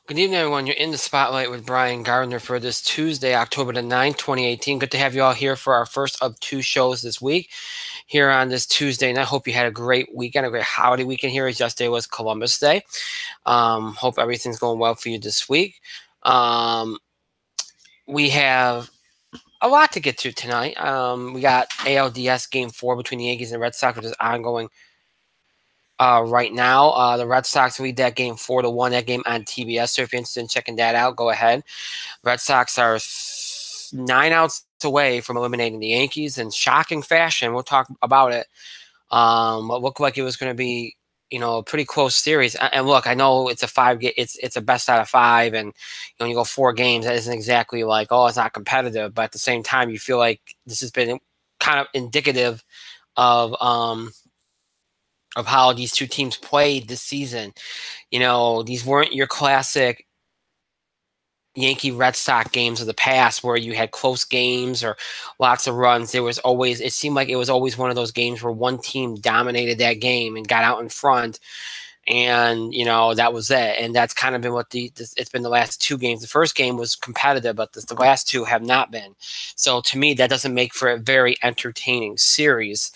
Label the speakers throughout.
Speaker 1: Good evening, everyone. You're in the spotlight with Brian Gardner for this Tuesday, October the 9th, 2018. Good to have you all here for our first of two shows this week here on this Tuesday. And I hope you had a great weekend, a great holiday weekend here, as yesterday was Columbus Day. Hope everything's going well for you this week. We have a lot to get to tonight. We got ALDS Game 4 between the Yankees and Red Sox, which is ongoing right now. The Red Sox lead that game 4-1, that game on TBS. So if you're interested in checking that out, go ahead. Red Sox are 9 outs away from eliminating the Yankees in shocking fashion. We'll talk about it. It looked like it was going to be, a pretty close series. And look, I know it's a it's a best out of five, and you go 4 games. That isn't exactly like, oh, it's not competitive. But at the same time, you feel like this has been kind of indicative of how these two teams played this season. These weren't your classic Yankee Red Sox games of the past where you had close games or lots of runs. It seemed like it was always one of those games where one team dominated that game and got out in front, and that was it. And that's kind of been what it's been the last 2 games. The first game was competitive, but the last 2 have not been. So to me, that doesn't make for a very entertaining series.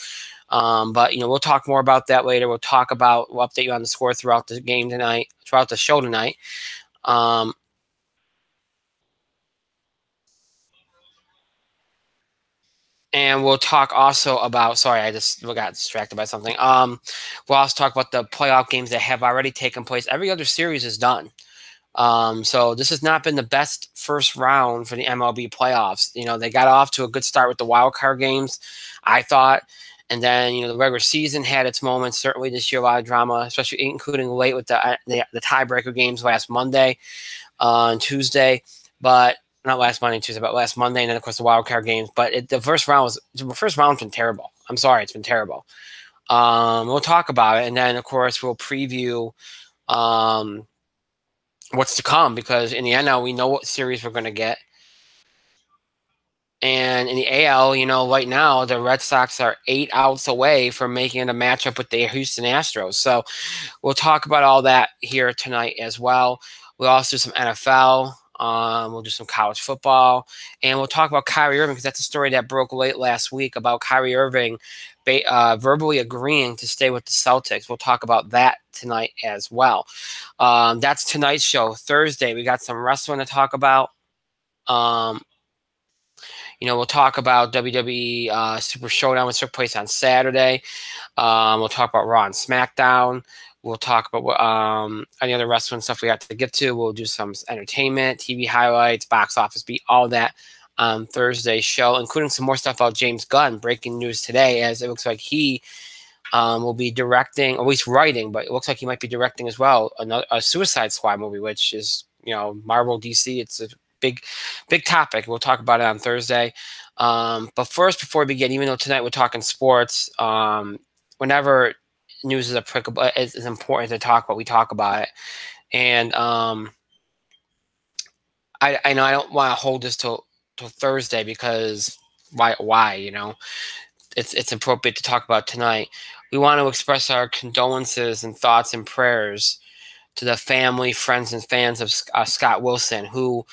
Speaker 1: But we'll talk more about that later. We'll update you on the score throughout the game tonight, throughout the show tonight. And we'll talk also about, sorry, I just got distracted by something. We'll also talk about the playoff games that have already taken place. Every other series is done. So this has not been the best first round for the MLB playoffs. They got off to a good start with the wild card games, I thought. And then, the regular season had its moments. Certainly this year, a lot of drama, especially including late with the tiebreaker games last Monday and Tuesday. But not last Monday and Tuesday, but last Monday, and then of course the wild card games. But the first round's been terrible. I'm sorry, it's been terrible. We'll talk about it, and then of course we'll preview what's to come, because in the NL we know what series we're going to get. And in the AL, right now the Red Sox are 8 outs away from making it a matchup with the Houston Astros. So we'll talk about all that here tonight as well. We'll also do some NFL. We'll do some college football, and we'll talk about Kyrie Irving, because that's a story that broke late last week about Kyrie Irving verbally agreeing to stay with the Celtics. We'll talk about that tonight as well. That's tonight's show. Thursday, we got some wrestling to talk about. We'll talk about WWE Super Showdown, which took place on Saturday. We'll talk about Raw and SmackDown. We'll talk about any other wrestling stuff we got to get to. We'll do some entertainment, TV highlights, box office beat, all that on Thursday's show, including some more stuff about James Gunn. Breaking news today, as it looks like he will be directing, or at least writing, but it looks like he might be directing as well, a Suicide Squad movie, which is, Marvel, DC. It's a big topic. We'll talk about it on Thursday. But first, before we begin, even though tonight we're talking sports, whenever news is applicable, it's important to talk about. We talk about it, and I know I don't want to hold this till Thursday, because why it's appropriate to talk about tonight. We want to express our condolences and thoughts and prayers to the family, friends, and fans of Scott Wilson, who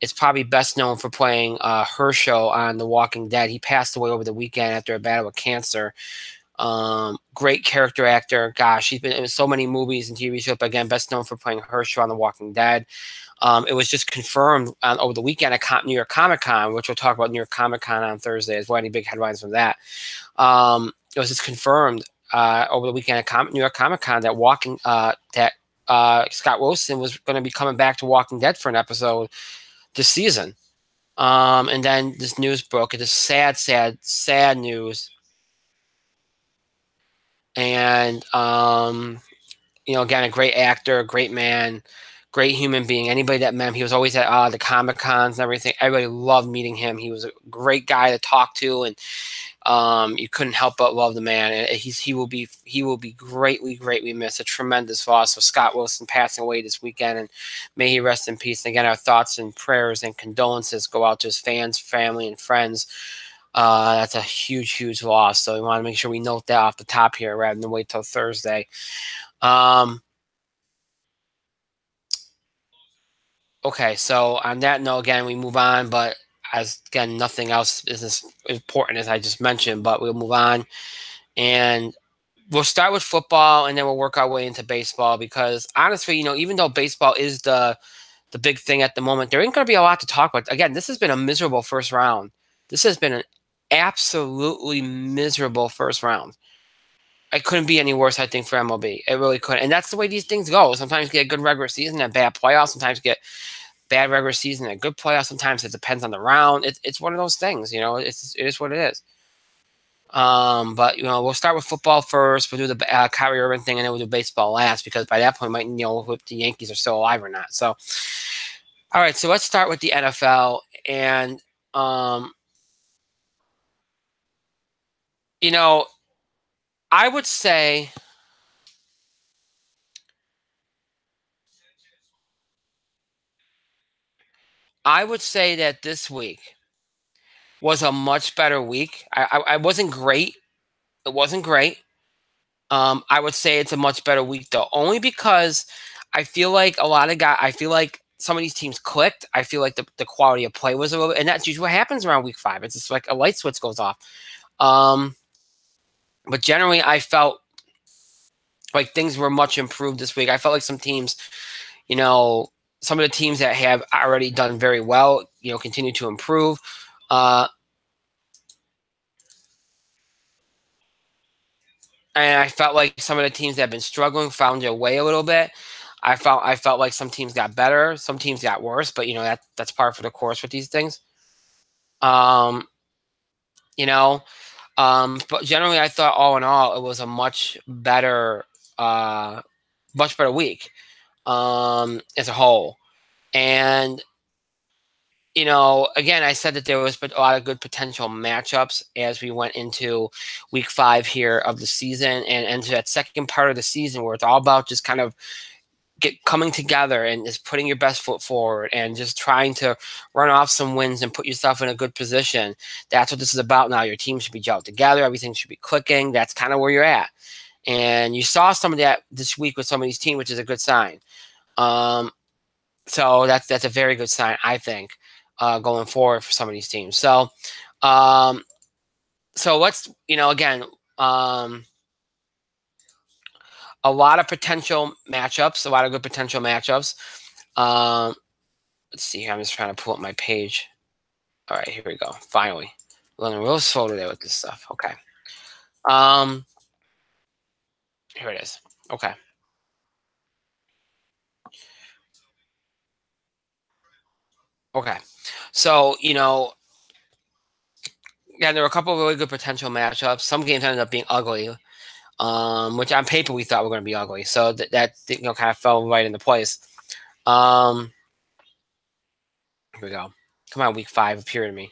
Speaker 1: is probably best known for playing Herschel on The Walking Dead. He passed away over the weekend after a battle with cancer. Great character actor. Gosh, he's been in so many movies and TV shows, but again, best known for playing Herschel on The Walking Dead. It was just confirmed over the weekend at New York Comic Con, which we'll talk about New York Comic Con on Thursday as well. Any big headlines from that? It was just confirmed over the weekend at New York Comic Con that Scott Wilson was going to be coming back to Walking Dead for an episode this season. And then this news broke. It is sad news. And again, a great actor, a great man, great human being. Anybody that met him, he was always at the Comic Cons and everything. Everybody loved meeting him. He was a great guy to talk to, and you couldn't help but love the man. He will be greatly missed. A tremendous loss. So Scott Wilson passing away this weekend, and may he rest in peace. And again, our thoughts and prayers and condolences go out to his fans, family, and friends. That's a huge loss. So we want to make sure we note that off the top here rather than wait till Thursday. Okay, so on that note, again, we move on, but as again, nothing else is as important as I just mentioned, but we'll move on and we'll start with football and then we'll work our way into baseball because honestly, even though baseball is the big thing at the moment, there ain't going to be a lot to talk about. Again, this has been a miserable first round. This has been an absolutely miserable first round. It couldn't be any worse, I think, for MLB. It really couldn't. And that's the way these things go. Sometimes you get a good regular season and bad playoffs. Sometimes you get bad regular season and a good playoff. Sometimes it depends on the round. It's one of those things, it is what it is. But we'll start with football first. We'll do the Kyrie Irving thing, and then we'll do baseball last because by that point, we might if the Yankees are still alive or not. So, all right. So let's start with the NFL, and um, you know, I would say that this week was a much better week. I wasn't great. It wasn't great. I would say it's a much better week though, only because I feel like a lot of guys. I feel like some of these teams clicked. I feel like the quality of play was a little, and that's usually what happens around week 5. It's just like a light switch goes off. Um, but generally, I felt like things were much improved this week. I felt like some teams, you know, some of the teams that have already done very well, continue to improve. Uh, and I felt like some of the teams that have been struggling found their way a little bit. I felt like some teams got better, some teams got worse, but that's par for the course with these things. Um, you know, but generally, I thought all in all, it was a uh, much better week as a whole. And again, I said that there was a lot of good potential matchups as we went into week 5 here of the season and into that second part of the season where it's all about just kind of coming together and just putting your best foot forward and just trying to run off some wins and put yourself in a good position. That's what this is about now. Your team should be gelled together. Everything should be clicking. That's kind of where you're at. And you saw some of that this week with some of these teams, which is a good sign. So that's a very good sign, I think, going forward for some of these teams. Um, so let's, again, a lot of potential matchups, a lot of good potential matchups. Um, let's see here. I'm just trying to pull up my page. All right, here we go. Finally, I'm running real slow today with this stuff. Okay. Um, here it is. Okay. Okay. So, yeah, there were a couple of really good potential matchups. Some games ended up being ugly, which on paper we thought were going to be ugly. So that kind of fell right into place. Here we go. Come on, week 5, appear to me.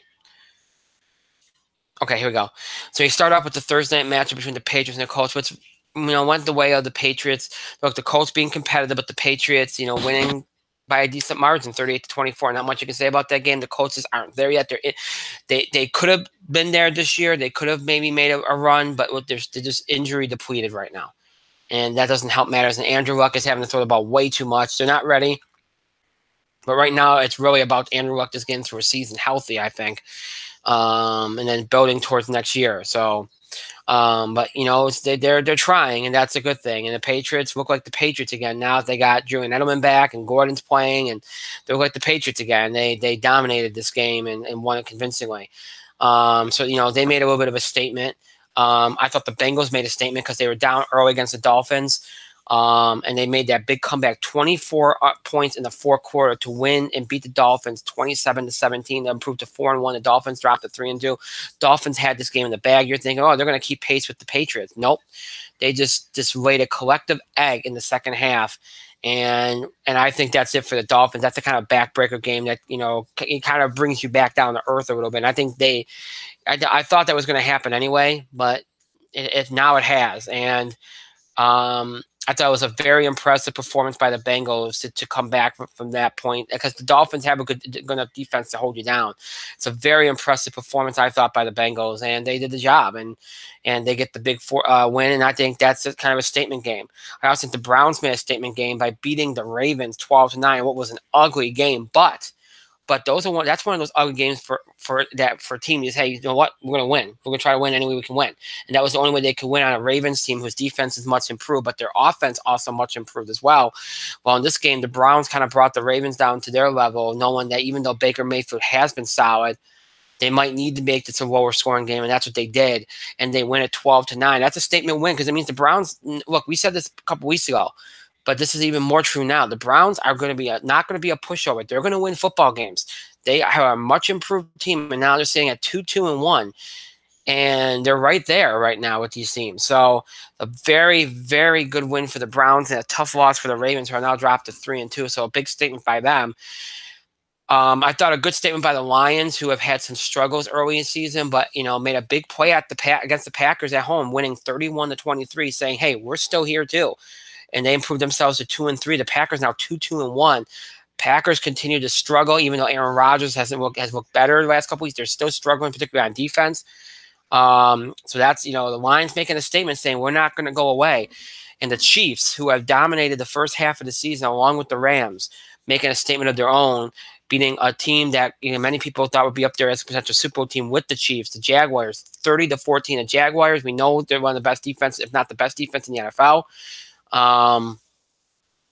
Speaker 1: Okay, here we go. So you start off with the Thursday night matchup between the Patriots and the Colts, which went the way of the Patriots. Look, the Colts being competitive, but the Patriots, winning by a decent margin, 38-24. Not much you can say about that game. The Colts just aren't there yet. They could have been there this year. They could have maybe made a run, but they're just injury depleted right now, and that doesn't help matters. And Andrew Luck is having to throw the ball way too much. They're not ready. But right now, it's really about Andrew Luck just getting through a season healthy, I think, and then building towards next year. So, but they're trying, and that's a good thing. And the Patriots look like the Patriots again now. They got Julian Edelman back, and Gordon's playing, and they look like the Patriots again. They dominated this game and won it convincingly. So they made a little bit of a statement. I thought the Bengals made a statement because they were down early against the Dolphins. And they made that big comeback, 24 points in the fourth quarter to win and beat the Dolphins 27-17. They improved to 4-1. The Dolphins dropped to 3-2. Dolphins had this game in the bag. You're thinking, oh, they're going to keep pace with the Patriots. Nope. They just laid a collective egg in the second half. And I think that's it for the Dolphins. That's the kind of backbreaker game that, it kind of brings you back down to earth a little bit. And I think I thought that was going to happen anyway, but now it has. And, I thought it was a very impressive performance by the Bengals to come back from that point, because the Dolphins have a good enough defense to hold you down. It's a very impressive performance, I thought, by the Bengals, and they did the job, and they get the big win, and I think that's kind of a statement game. I also think the Browns made a statement game by beating the Ravens 12-9, what was an ugly game, but that's one of those ugly games for team is, hey, you know what? We're gonna win. We're gonna try to win any way we can win. And that was the only way they could win on a Ravens team whose defense is much improved, but their offense also much improved as well. Well, in this game, the Browns kind of brought the Ravens down to their level, knowing that even though Baker Mayfield has been solid, they might need to make this a lower scoring game, and that's what they did. And they win at 12-9. That's a statement win, because it means the Browns, look, we said this a couple weeks ago, but this is even more true now. The Browns are going to be not going to be a pushover. They're going to win football games. They are a much improved team, and now they're sitting at 2-1, and they're right there right now with these teams. So a very, very good win for the Browns and a tough loss for the Ravens, who are now dropped to 3-2. So a big statement by them. I thought a good statement by the Lions, who have had some struggles early in the season, but made a big play against the Packers at home, winning 31-23, saying, "Hey, we're still here too." And they improved themselves to 2-3. The Packers now 2-1. Packers continue to struggle, even though Aaron Rodgers has looked better the last couple weeks. They're still struggling, particularly on defense. So that's the Lions making a statement saying we're not going to go away. And the Chiefs, who have dominated the first half of the season, along with the Rams, making a statement of their own, beating a team that many people thought would be up there as a potential Super Bowl team with the Chiefs, the Jaguars, 30-14. The Jaguars, we know they're one of the best defense, if not the best defense in the NFL.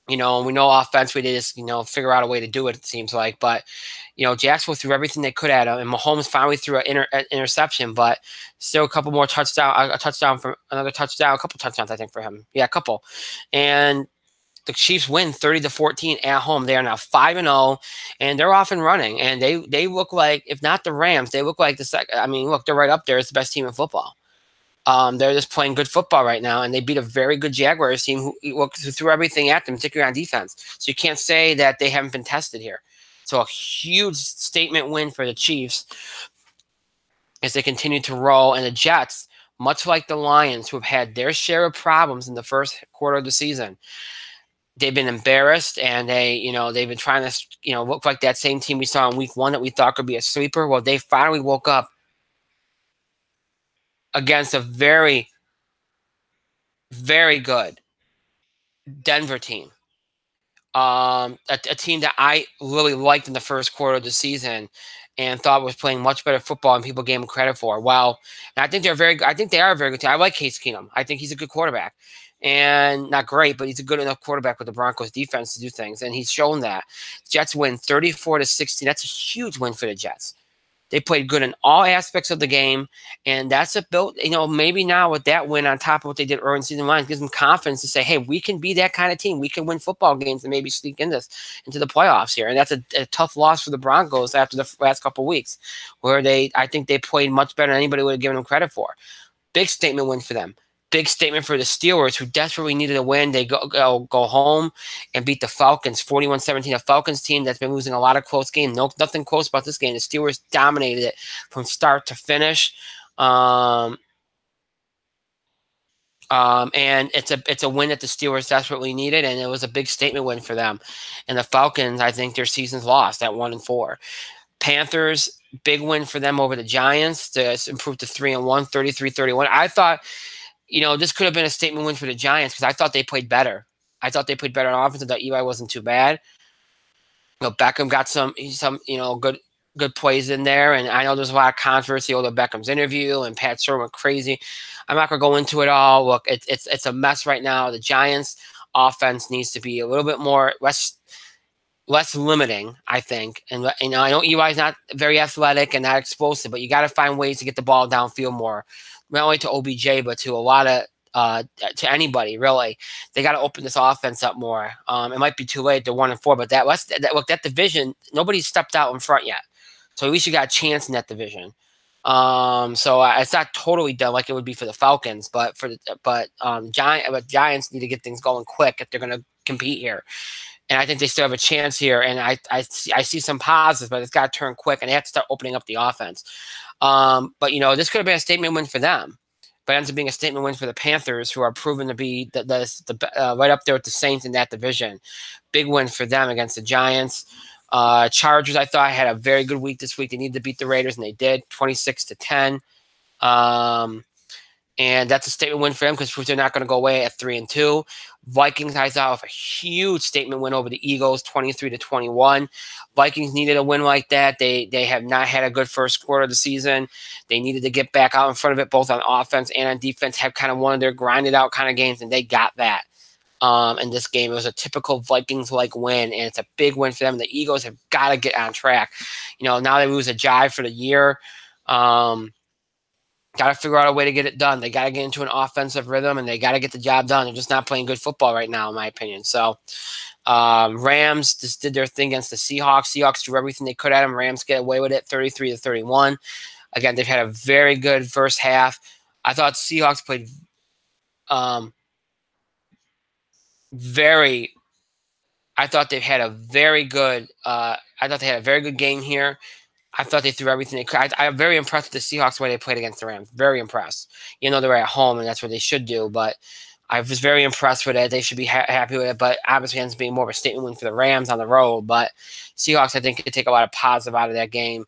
Speaker 1: We know offensively they just figure out a way to do it seems like, but Jacksonville threw everything they could at him, and Mahomes finally threw an interception, but still a couple more a touchdown, a couple touchdowns I think for him, a couple, and the Chiefs win 30-14 at home. They are now 5-0, and they're off and running, and they look like, if not the Rams, they look like the second. I mean, look, they're right up there as the best team in football. They're just playing good football right now, and they beat a very good Jaguars team who threw everything at them, particularly on defense. So you can't say that they haven't been tested here. So a huge statement win for the Chiefs as they continue to roll. And the Jets, much like the Lions, who have had their share of problems in the first quarter of the season, they've been embarrassed, and they've been trying to look like that same team we saw in Week 1 that we thought could be a sleeper. Well, they finally woke up against a very, very good Denver team. A team that I really liked in the first quarter of the season and thought was playing much better football than people gave them credit for. Well, I think I think they are a very good team. I like Case Keenum. I think he's a good quarterback. And not great, but he's a good enough quarterback with the Broncos defense to do things, and he's shown that. Jets win 34-16. That's a huge win for the Jets. They played good in all aspects of the game, and that's a built. Maybe now with that win on top of what they did early in season one, gives them confidence to say, "Hey, we can be that kind of team. We can win football games and maybe sneak into the playoffs here." And that's a tough loss for the Broncos after the last couple of weeks, where I think they played much better than anybody would have given them credit for. Big statement win for them. Big statement for the Steelers, who desperately needed a win. They go home and beat the Falcons 41-17, a Falcons team that's been losing a lot of close games. Nothing close about this game. The Steelers dominated it from start to finish. And it's a win that the Steelers desperately needed, and it was a big statement win for them. And the Falcons, I think their season's lost at 1-4. Panthers, big win for them over the Giants to improve to 3-1, 33-31. I thought, this could have been a statement win for the Giants because I thought they played better. I thought they played better on offense. I thought Eli wasn't too bad. Beckham got some good plays in there, and I know there's a lot of controversy over Beckham's interview, and Pat Stewart went crazy. I'm not gonna go into it all. Look, it's a mess right now. The Giants' offense needs to be a little bit less limiting, I think. And I know Eli's not very athletic and not explosive, but you got to find ways to get the ball downfield more. Not only to OBJ, but to a lot of to anybody really. They got to open this offense up more. It might be too late. They're 1-4, but that division, nobody's stepped out in front yet. So at least you got a chance in that division. So it's not totally done like it would be for the Falcons, but Giants need to get things going quick if they're going to compete here. And I think they still have a chance here. And I see some positives, but it's got to turn quick, and they have to start opening up the offense. But this could have been a statement win for them. but it ends up being a statement win for the Panthers, who are proven to be right up there with the Saints in that division. Big win for them against the Giants. Chargers, I thought, had a very good week this week. They needed to beat the Raiders, and they did, 26-10. And that's a statement win for them because they're not going to go away at 3-2. Vikings, I thought, a huge statement win over the Eagles, 23-21. Vikings needed a win like that. They have not had a good first quarter of the season. They needed to get back out in front of it, both on offense and on defense. Have kind of one of their grinded out kind of games, and they got that. In this game, it was a typical Vikings-like win, and it's a big win for them. The Eagles have got to get on track. Now they lose a jive for the year. Got to figure out a way to get it done. They got to get into an offensive rhythm, and they got to get the job done. They're just not playing good football right now, in my opinion. So, Rams just did their thing against the Seahawks. Seahawks do everything they could at them. Rams get away with it, 33-31. Again, they've had a very good first half. I thought Seahawks played very. I thought they had a very good. I thought they had a very good game here. I thought they threw everything they could. I'm very impressed with the Seahawks the way they played against the Rams. Very impressed. They were at home, and that's what they should do. But I was very impressed with it. They should be happy with it. But obviously, it ends up being more of a statement win for the Rams on the road. But Seahawks, I think, could take a lot of positive out of that game.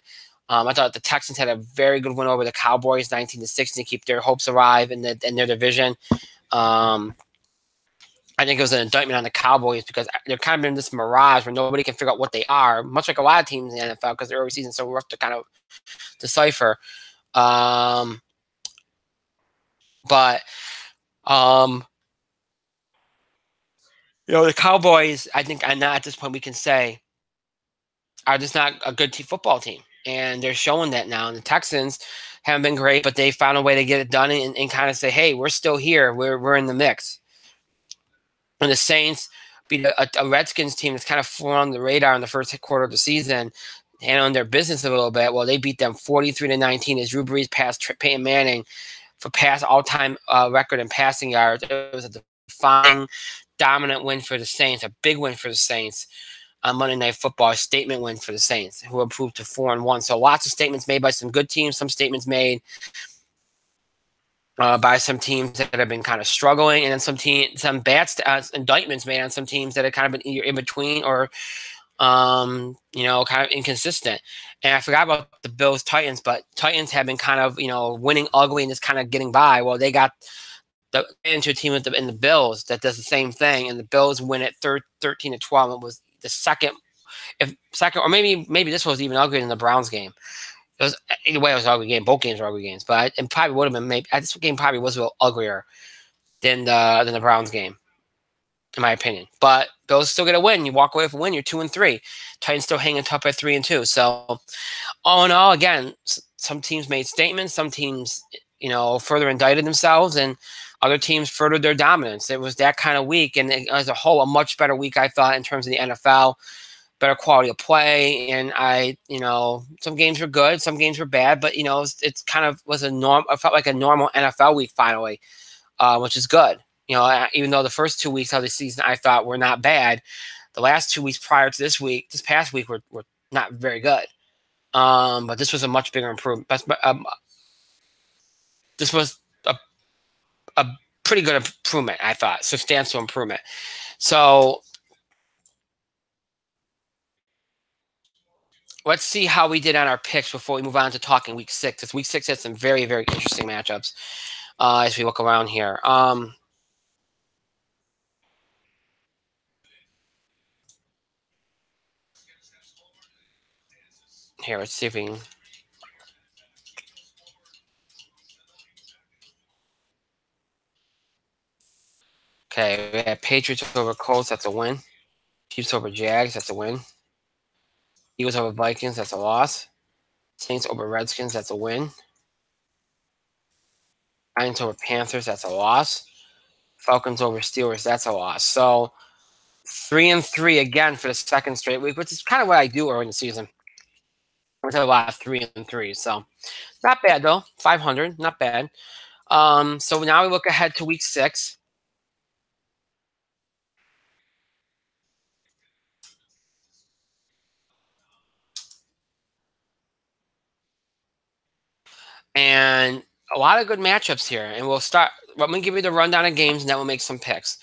Speaker 1: I thought the Texans had a very good win over the Cowboys, 19-16, to keep their hopes alive in their division. I think it was an indictment on the Cowboys because they're kind of in this mirage where nobody can figure out what they are, much like a lot of teams in the NFL because their early season is so rough to kind of decipher. But the Cowboys, I think, and at this point we can say, are just not a good football team, and they're showing that now. And the Texans haven't been great, but they found a way to get it done and kind of say, "Hey, we're still here. We're in the mix." And the Saints beat a Redskins team that's kind of flown on the radar in the first quarter of the season, handling their business a little bit. Well, they beat them 43-19 as Drew Brees passed Peyton Manning for all-time record in passing yards. It was a defining, dominant win for the Saints, a big win for the Saints on Monday Night Football, a statement win for the Saints, who improved to 4-1. So lots of statements made by some good teams, some statements made by some teams that have been kind of struggling, and then some bad indictments made on some teams that have kind of been either in between or, kind of inconsistent. And I forgot about the Bills Titans, but Titans have been kind of, winning ugly and just kind of getting by. Well, they got into a team in the Bills that does the same thing, and the Bills win at 13-12. It was the second, or maybe this was even uglier than the Browns game. Either way, it was an ugly game. Both games were ugly games, but it probably would have been this game probably was a little uglier than the Browns game, in my opinion. But Bills still get a win. You walk away with a win. You're 2-3. Titans still hanging tough at 3-2. So all in all, again, some teams made statements. Some teams, further indicted themselves, and other teams furthered their dominance. It was that kind of week, and as a whole, a much better week, I thought, in terms of the NFL. Better quality of play, and some games were good, some games were bad, but it's kind of was I felt like a normal NFL week finally, which is good. Even though the first 2 weeks of the season I thought were not bad, the last 2 weeks prior to this past week were not very good. But this was a much bigger improvement. This was a pretty good improvement, I thought, substantial improvement. So let's see how we did on our picks before we move on to talking week 6. Because week 6 had some very, very interesting matchups as we look around here. Here, let's see if we can. Okay, we have Patriots over Colts. That's a win. Chiefs over Jags. That's a win. Eagles over Vikings. That's a loss. Saints over Redskins. That's a win. Giants over Panthers. That's a loss. Falcons over Steelers. That's a loss. So 3-3 again for the second straight week, which is kind of what I do early in the season. I have a lot of 3-3. So not bad though. 500. Not bad. So now we look ahead to week 6. And a lot of good matchups here, and we'll start. Let me give you the rundown of games, and then we'll make some picks.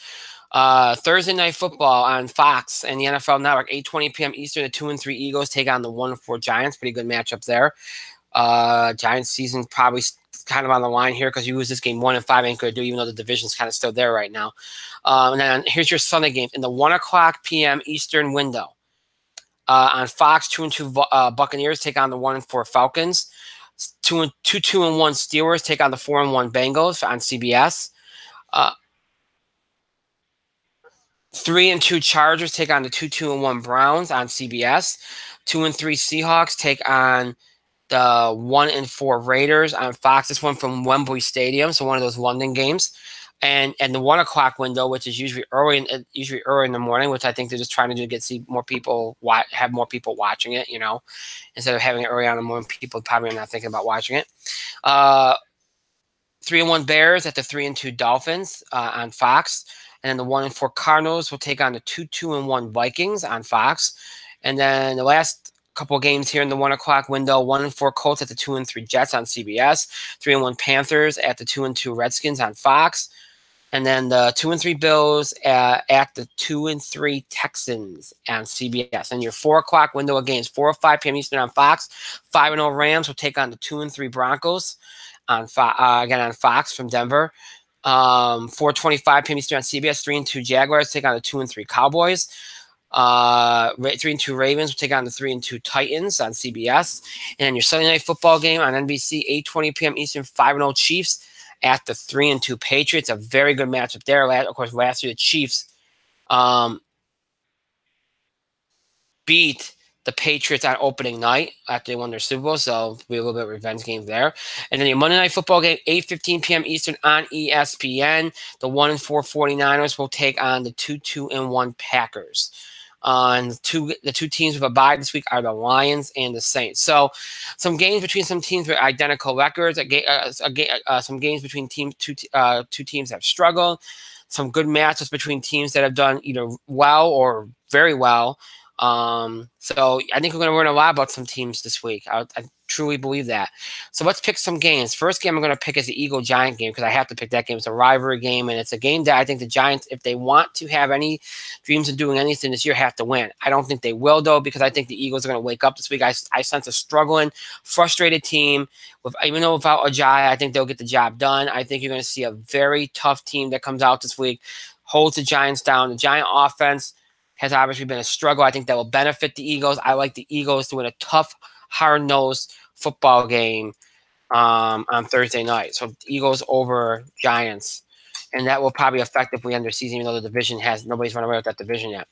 Speaker 1: Thursday night football on Fox and the NFL Network, 8:20 p.m. Eastern. The 2-3 Eagles take on the 1-4 Giants. Pretty good matchup there. Giants season probably kind of on the line here because you lose this game 1-5 ain't gonna do, even though the division's kind of still there right now. And then here's your Sunday game in the 1 o'clock p.m. Eastern window. On Fox, 2-2 Buccaneers take on the 1-4 Falcons. 2-1 Steelers take on the 4-1 Bengals on CBS. 3-2 Chargers take on the 2-1 Browns on CBS. 2-3 Seahawks take on the 1-4 Raiders on Fox. This one from Wembley Stadium, so one of those London games. And the 1 o'clock window, which is usually early in the morning, which I think they're just trying to do to see more people, have more people watching it, instead of having it early on in the morning. People probably are not thinking about watching it. 3-1 Bears at the 3-2 Dolphins on Fox. And then the 1-4 Cardinals will take on the 2-1 Vikings on Fox. And then the last couple of games here in the 1 o'clock window, 1-4 Colts at the 2-3 Jets on CBS. 3-1 Panthers at the 2-2 Redskins on Fox. And then the 2-3 Bills at the 2-3 Texans on CBS. And your 4 o'clock window of games, 4 or 5 p.m. Eastern on Fox. 5-0 Rams will take on the 2-3 Broncos again on Fox from Denver. 4:25 p.m. Eastern on CBS. 3-2 Jaguars take on the 2-3 Cowboys. 3-2 Ravens will take on the 3-2 Titans on CBS. And then your Sunday night football game on NBC, 8:20 p.m. Eastern, 5-0 Chiefs at the 3-2 Patriots. A very good matchup there. Of course, last year the Chiefs beat the Patriots on opening night after they won their Super Bowl, so it'll be a little bit of revenge game there. And then your Monday night football game, 8:15 p.m. Eastern on ESPN. The 1-4 49ers will take on the 2-1 Packers. And the two teams with a bye this week are the Lions and the Saints. So some games between some teams with identical records, some games between two teams that have struggled, some good matches between teams that have done either well or very well. So I think we're going to learn a lot about some teams this week. I truly believe that. So let's pick some games. First game I'm going to pick is the Eagle-Giant game because I have to pick that game. It's a rivalry game, and it's a game that I think the Giants, if they want to have any dreams of doing anything this year, have to win. I don't think they will, though, because I think the Eagles are going to wake up this week. I sense a struggling, frustrated team. Even though without Ajayi, I think they'll get the job done. I think you're going to see a very tough team that comes out this week, holds the Giants down. The Giant offense has obviously been a struggle. I think that will benefit the Eagles. I like the Eagles to win a tough, hard-nosed football game on Thursday night. So Eagles over Giants. And that will probably affect if we end their season, even though the division nobody's run away with that division yet.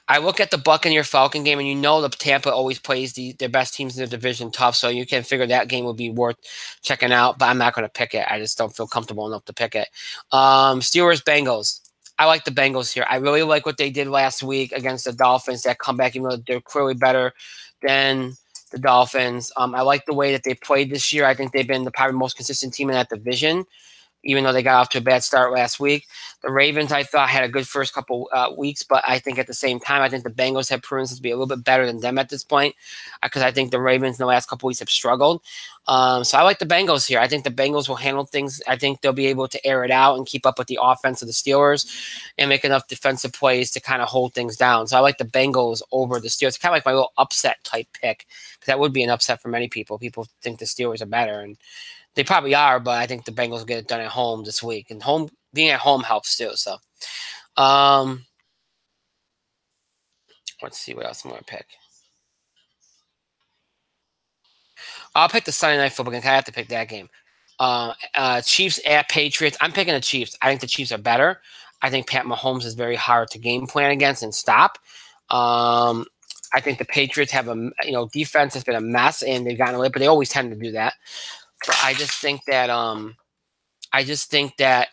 Speaker 1: I look at the Buccaneer Falcon game, and the Tampa always plays their best teams in the division tough, so you can figure that game will be worth checking out, but I'm not going to pick it. I just don't feel comfortable enough to pick it. Steelers Bengals. I like the Bengals here. I really like what they did last week against the Dolphins, that comeback, even though they're clearly better than the Dolphins. I like the way that they played this year. I think they've been the probably most consistent team in that division, even though they got off to a bad start last week. The Ravens, I thought, had a good first couple weeks, but I think at the same time, I think the Bengals have proven to be a little bit better than them at this point, because I think the Ravens in the last couple weeks have struggled. So I like the Bengals here. I think the Bengals will handle things. I think they'll be able to air it out and keep up with the offense of the Steelers and make enough defensive plays to kind of hold things down. So I like the Bengals over the Steelers. Kind of like my little upset type pick, because that would be an upset for many people. People think the Steelers are better, and they probably are, but I think the Bengals will get it done at home this week. And being at home helps too. So, let's see what else I'm going to pick. I'll pick the Sunday night football game. I have to pick that game. Chiefs at Patriots. I'm picking the Chiefs. I think the Chiefs are better. I think Pat Mahomes is very hard to game plan against and stop. I think the Patriots have defense has been a mess, and they've gotten away, but they always tend to do that. But I just think that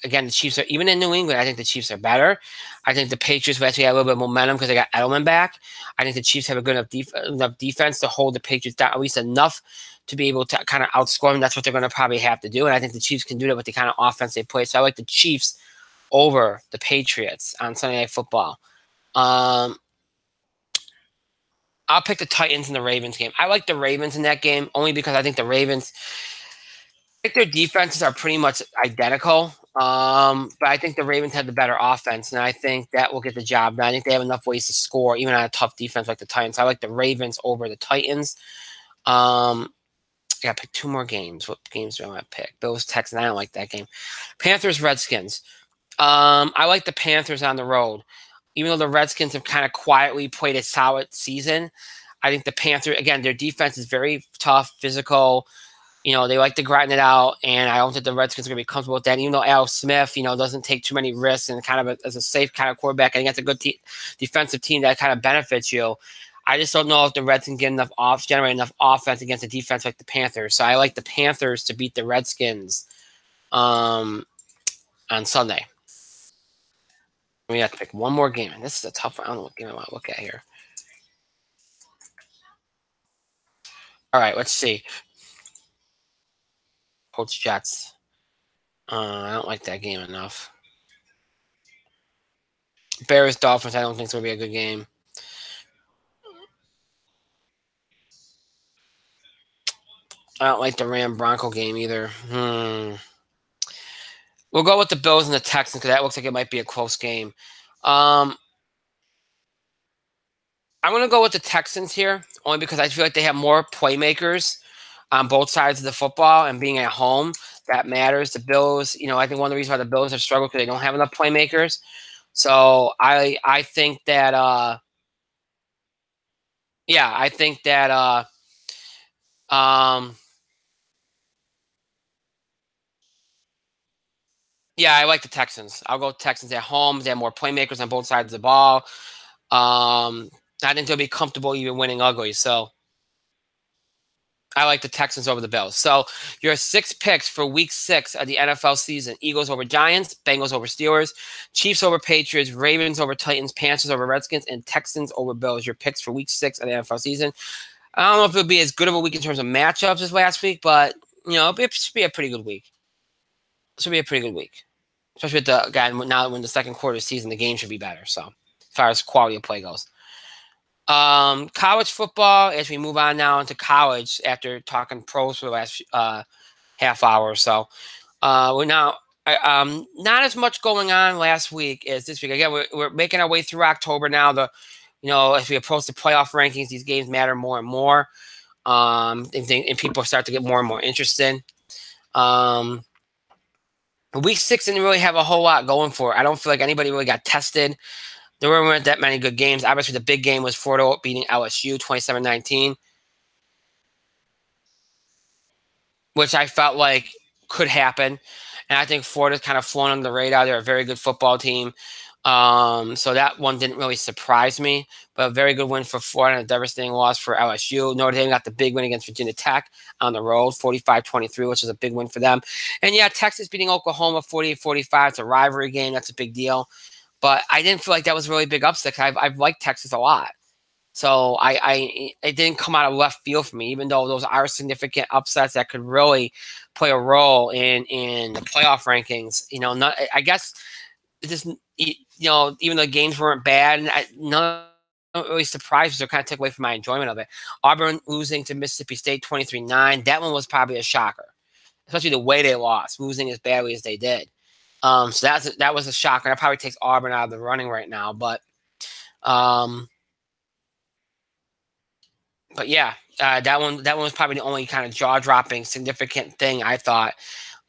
Speaker 1: again, the Chiefs are, even in New England, I think the Chiefs are better. I think the Patriots will actually have a little bit of momentum because they got Edelman back. I think the Chiefs have a good enough defense to hold the Patriots down, at least enough to be able to kind of outscore them. That's what they're going to probably have to do. And I think the Chiefs can do that with the kind of offense they play. So I like the Chiefs over the Patriots on Sunday Night Football. I'll pick the Titans in the Ravens game. I like the Ravens in that game only because I think the Ravens, I think their defenses are pretty much identical. But I think the Ravens have the better offense, and I think that will get the job done. I think they have enough ways to score, even on a tough defense like the Titans. I like the Ravens over the Titans. I got to pick two more games. What games do I want to pick? Bills, Texans. I don't like that game. Panthers, Redskins. I like the Panthers on the road. Even though the Redskins have kind of quietly played a solid season, I think the Panthers, again, their defense is very tough, physical. They like to grind it out, and I don't think the Redskins are going to be comfortable with that. Even though Alex Smith, doesn't take too many risks and kind of as a safe kind of quarterback, I think that's a good defensive team that kind of benefits you. I just don't know if the Redskins get generate enough offense against a defense like the Panthers. So I like the Panthers to beat the Redskins on Sunday. We have to pick one more game, and this is a tough one. I don't know what game I want to look at here. All right, let's see. Colts, Jets. I don't like that game enough. Bears, Dolphins, I don't think it's going to be a good game. I don't like the Ram-Bronco game either. We'll go with the Bills and the Texans because that looks like it might be a close game. I'm going to go with the Texans here, only because I feel like they have more playmakers on both sides of the football, and being at home, that matters. The Bills, I think one of the reasons why the Bills have struggled because they don't have enough playmakers. So I think that I think that I like the Texans. I'll go Texans at home. They have more playmakers on both sides of the ball. I think they'll be comfortable even winning ugly. So I like the Texans over the Bills. So your 6 picks for week 6 of the NFL season: Eagles over Giants, Bengals over Steelers, Chiefs over Patriots, Ravens over Titans, Panthers over Redskins, and Texans over Bills. Your picks for week 6 of the NFL season. I don't know if it'll be as good of a week in terms of matchups as last week, but it should be a pretty good week. It should be a pretty good week. Especially with the guy now when the second quarter of the season, the game should be better. So as far as quality of play goes. College football, as we move on now into college after talking pros for the last half hour or so. We're now not as much going on last week as this week. Again, we're making our way through October now. As we approach the playoff rankings, these games matter more and more. And people start to get more and more interested. Week 6 didn't really have a whole lot going for it. I don't feel like anybody really got tested. There weren't that many good games. Obviously, the big game was Florida beating LSU 27-19, which I felt like could happen. And I think Florida's kind of flown under the radar. They're a very good football team. So that one didn't really surprise me, but a very good win for Florida and a devastating loss for LSU. Notre Dame got the big win against Virginia Tech on the road, 45-23, which is a big win for them. And yeah, Texas beating Oklahoma 48-45. It's a rivalry game. That's a big deal. But I didn't feel like that was really a big upset. I've liked Texas a lot. So it didn't come out of left field for me, even though those are significant upsets that could really play a role in the playoff rankings. I guess it just, even though the games weren't bad, and none really surprised me, so kind of took away from my enjoyment of it. Auburn losing to Mississippi State 23-9. That one was probably a shocker, especially the way they lost, losing as badly as they did. So that was a shocker. That probably takes Auburn out of the running right now, but yeah, that one was probably the only kind of jaw-dropping significant thing I thought.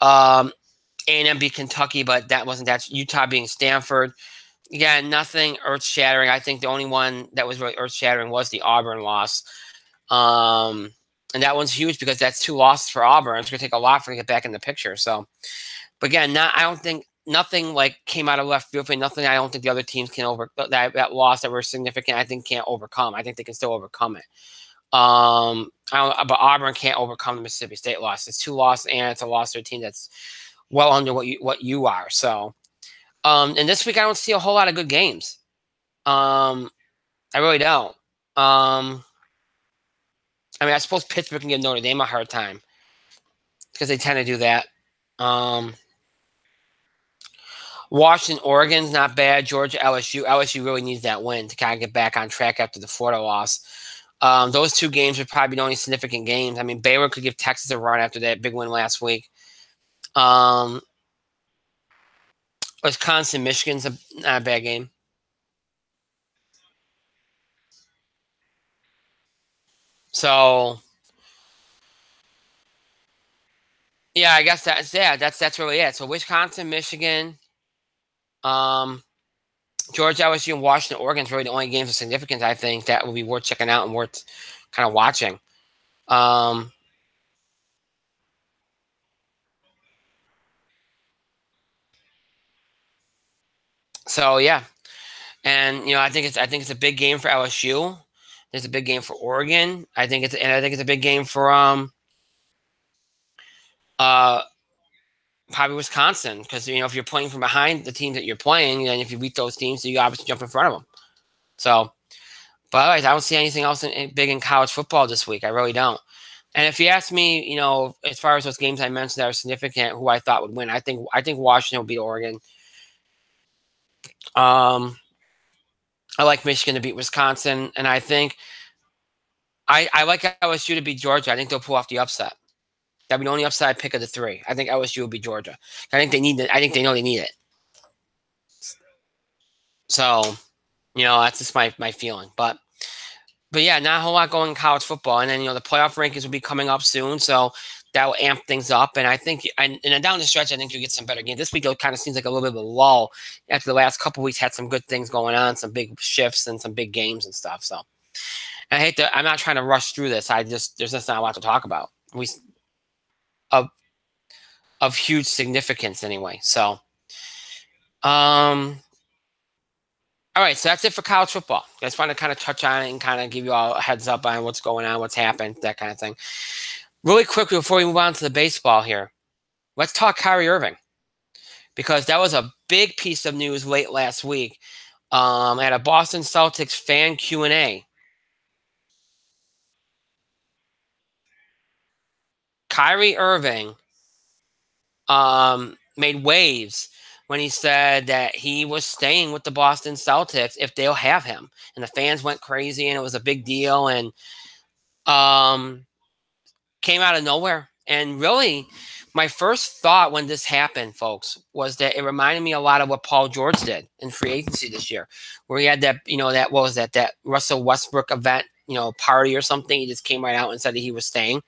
Speaker 1: A&M beat Kentucky, but that wasn't that. Utah being Stanford. Again, nothing earth-shattering. I think the only one that was really earth-shattering was the Auburn loss. And that one's huge because that's 2 losses for Auburn. It's going to take a lot for them to get back in the picture. So, but again, I don't think nothing like came out of left field. Nothing I don't think the other teams can that loss that were significant. I think can't overcome. I think they can still overcome it. But Auburn can't overcome the Mississippi State loss. It's 2 losses, and it's a loss to a team that's well under what you are. So, and this week I don't see a whole lot of good games. I really don't. I suppose Pittsburgh can give Notre Dame a hard time because they tend to do that. Washington, Oregon's not bad. Georgia, LSU. LSU really needs that win to kind of get back on track after the Florida loss. Those two games would probably be the only significant games. I mean, Baylor could give Texas a run after that big win last week. Wisconsin, Michigan's not a bad game. So yeah, I guess that's really it. So Wisconsin, Michigan, Georgia, LSU, and Washington, Oregon's really the only games of significance I think that would be worth checking out and worth kind of watching. So yeah, and I think it's a big game for LSU. It's a big game for Oregon. I think it's a big game for uh probably Wisconsin, because if you're playing from behind the teams that you're playing, and if you beat those teams, you obviously jump in front of them. So, but otherwise, I don't see anything else big in college football this week. I really don't. And if you ask me, as far as those games I mentioned that are significant, who I thought would win, I think Washington will beat Oregon. I like Michigan to beat Wisconsin, and I think I like LSU to beat Georgia. I think they'll pull off the upset. That'd be the only upside pick of the three. I think LSU will beat Georgia. I think they need it. I think they know they need it. So, that's just my feeling. But yeah, not a whole lot going in college football. And then, the playoff rankings will be coming up soon. So that will amp things up. And I think, and then down the stretch, I think you'll get some better games. This week, it kind of seems like a little bit of a lull. After the last couple of weeks, had some good things going on, some big shifts and some big games and stuff. So I'm not trying to rush through this. There's just not a lot to talk about. Of huge significance anyway. So, all right, so that's it for college football. I just want to kind of touch on it and kind of give you all a heads up on what's going on, what's happened, that kind of thing. Really quickly before we move on to the baseball here, let's talk Kyrie Irving, because that was a big piece of news late last week at a Boston Celtics fan Q&A. Kyrie Irving made waves when he said that he was staying with the Boston Celtics if they'll have him. And the fans went crazy, and it was a big deal, and came out of nowhere. And really, my first thought when this happened, folks, was that it reminded me a lot of what Paul George did in free agency this year, where he had that, what was that Russell Westbrook event, party or something. He just came right out and said that he was staying.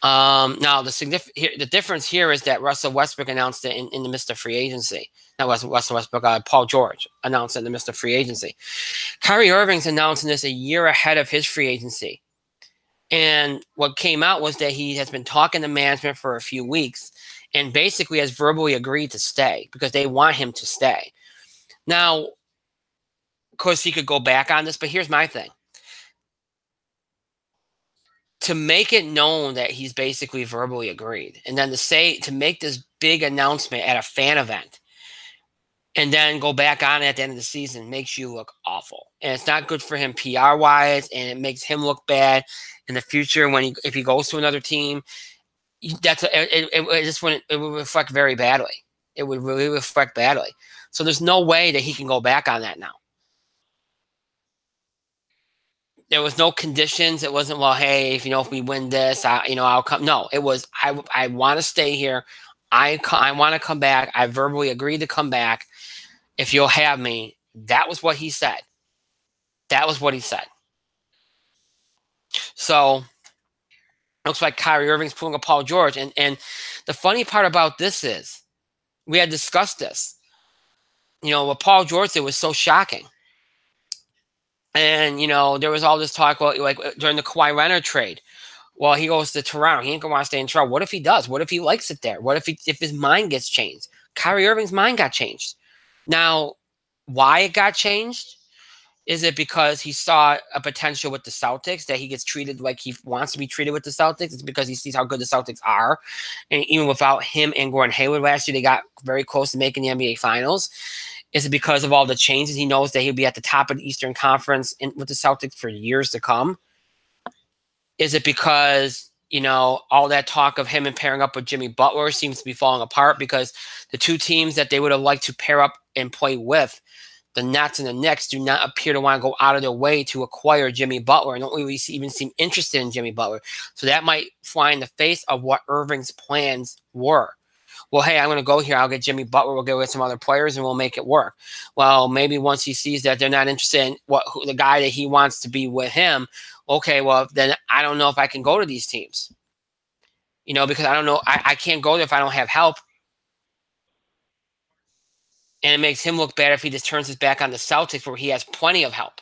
Speaker 1: Now the difference here is that Russell Westbrook announced it in the midst of free agency. That was Russell Westbrook. Paul George announced it in the midst of free agency. Kyrie Irving's announcing this a year ahead of his free agency. And what came out was that he has been talking to management for a few weeks and basically has verbally agreed to stay because they want him to stay. Now, of course, he could go back on this, but here's my thing. To make it known that he's basically verbally agreed, and then to make this big announcement at a fan event and then go back on it at the end of the season makes you look awful. And it's not good for him PR wise, and it makes him look bad in the future if he goes to another team. It would reflect very badly. It would really reflect badly. So there's no way that he can go back on that now. There was no conditions. It wasn't, well, hey, if we win this, I'll come. No, it was, I want to stay here. I want to come back. I verbally agreed to come back if you'll have me. That was what he said. So looks like Kyrie Irving's pulling a Paul George. And the funny part about this is we had discussed this. What Paul George did was so shocking. And, there was all this talk, well, like during the Kawhi Leonard trade. Well, he goes to Toronto. He ain't going to want to stay in Toronto. What if he does? What if he likes it there? What if his mind gets changed? Kyrie Irving's mind got changed. Now, why it got changed? Is it because he saw a potential with the Celtics, that he gets treated like he wants to be treated with the Celtics? It's because he sees how good the Celtics are. And even without him and Gordon Hayward last year, they got very close to making the NBA Finals. Is it because of all the changes? He knows that he'll be at the top of the Eastern Conference with the Celtics for years to come. Is it because, all that talk of him and pairing up with Jimmy Butler seems to be falling apart because the two teams that they would have liked to pair up and play with, the Nets and the Knicks do not appear to want to go out of their way to acquire Jimmy Butler and don't really even seem interested in Jimmy Butler. So that might fly in the face of what Irving's plans were. Well, hey, I'm going to go here. I'll get Jimmy Butler. We'll go get some other players, and we'll make it work. Well, maybe once he sees that they're not interested in the guy that he wants to be with him, okay, well, then I don't know if I can go to these teams. Because I don't know. I can't go there if I don't have help. And it makes him look bad if he just turns his back on the Celtics where he has plenty of help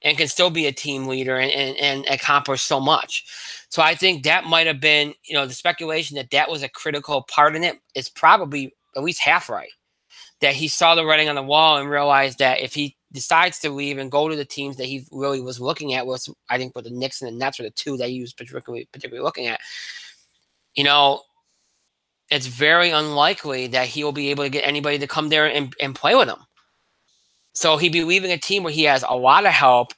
Speaker 1: and can still be a team leader and accomplish so much. So I think that might have been, the speculation that was a critical part in it is probably at least half right. That he saw the writing on the wall and realized that if he decides to leave and go to the teams that he really was looking at, I think with the Knicks and the Nets were the two that he was particularly looking at, it's very unlikely that he will be able to get anybody to come there and play with him. So he'd be leaving a team where he has a lot of help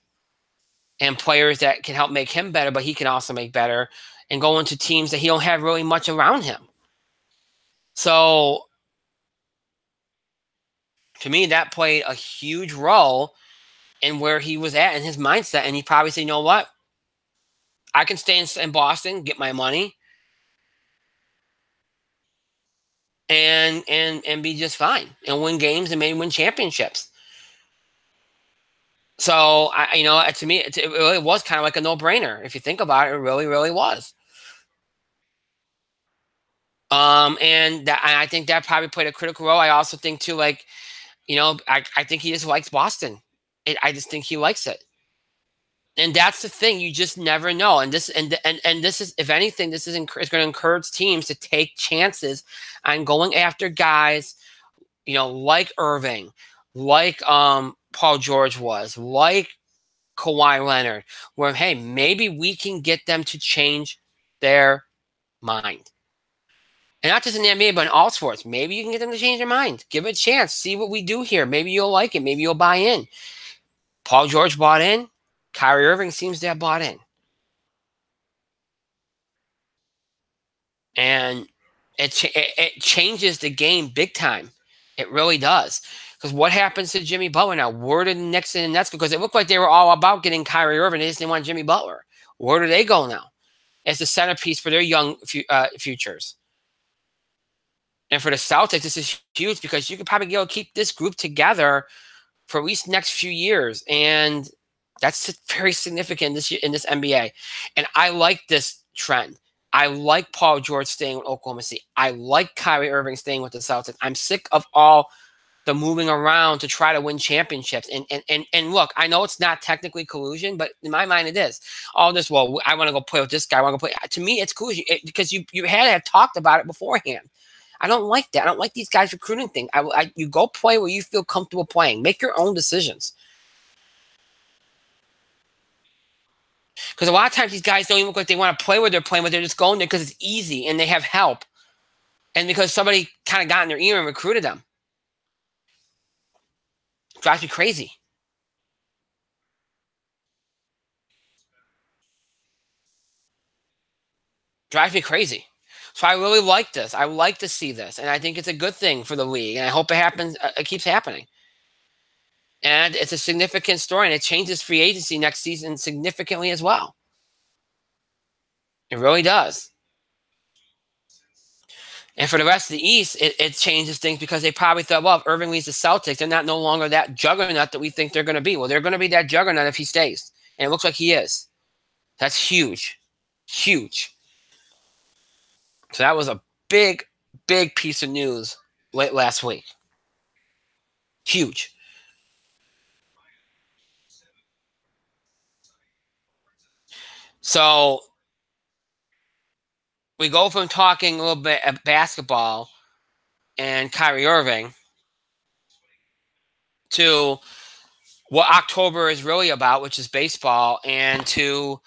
Speaker 1: and players that can help make him better, but he can also make better, and go into teams that he don't have really much around him. So to me, that played a huge role in where he was at in his mindset. And he probably said, you know what? I can stay in Boston, get my money, and be just fine and win games and maybe win championships. So to me, it really was kind of like a no-brainer. If you think about it, it really, really was. And I think that probably played a critical role. I also think too, I think he just likes Boston. I just think he likes it. And that's the thing. You just never know. And this is, if anything, this is going to encourage teams to take chances on going after guys, like Irving, like Paul George was, like Kawhi Leonard, where, hey, maybe we can get them to change their mind. And not just in the NBA, but in all sports. Maybe you can get them to change their mind. Give it a chance. See what we do here. Maybe you'll like it. Maybe you'll buy in. Paul George bought in. Kyrie Irving seems to have bought in. And it changes the game big time. It really does. Because what happens to Jimmy Butler now? Where did the Knicks and the Nets go? Because it looked like they were all about getting Kyrie Irving. They just didn't want Jimmy Butler. Where do they go now? As the centerpiece for their young futures. And for the Celtics, this is huge because you could probably keep this group together for at least the next few years. And that's very significant in this NBA. And I like this trend. I like Paul George staying with Oklahoma City. I like Kyrie Irving staying with the Celtics. I'm sick of all the moving around to try to win championships. And look, I know it's not technically collusion, but in my mind it is. All this, well, I want to go play with this guy. I want to play. To me, it's collusion because you had to have talked about it beforehand. I don't like that. I don't like these guys recruiting thing. You go play where you feel comfortable playing. Make your own decisions. Because a lot of times these guys don't even look like they want to play where they're playing, but they're just going there because it's easy and they have help. And because somebody kind of got in their ear and recruited them. Drives me crazy. Drives me crazy. So I really like this. I like to see this. And I think it's a good thing for the league. And I hope it happens. It keeps happening. And it's a significant story. And it changes free agency next season significantly as well. It really does. And for the rest of the East, it changes things because they probably thought, well, if Irving leaves the Celtics, they're not no longer that juggernaut that we think they're going to be. Well, they're going to be that juggernaut if he stays. And it looks like he is. That's huge. Huge. So that was a big, big piece of news late last week. Huge. So we go from talking a little bit of basketball and Kyrie Irving to what October is really about, which is baseball, and to,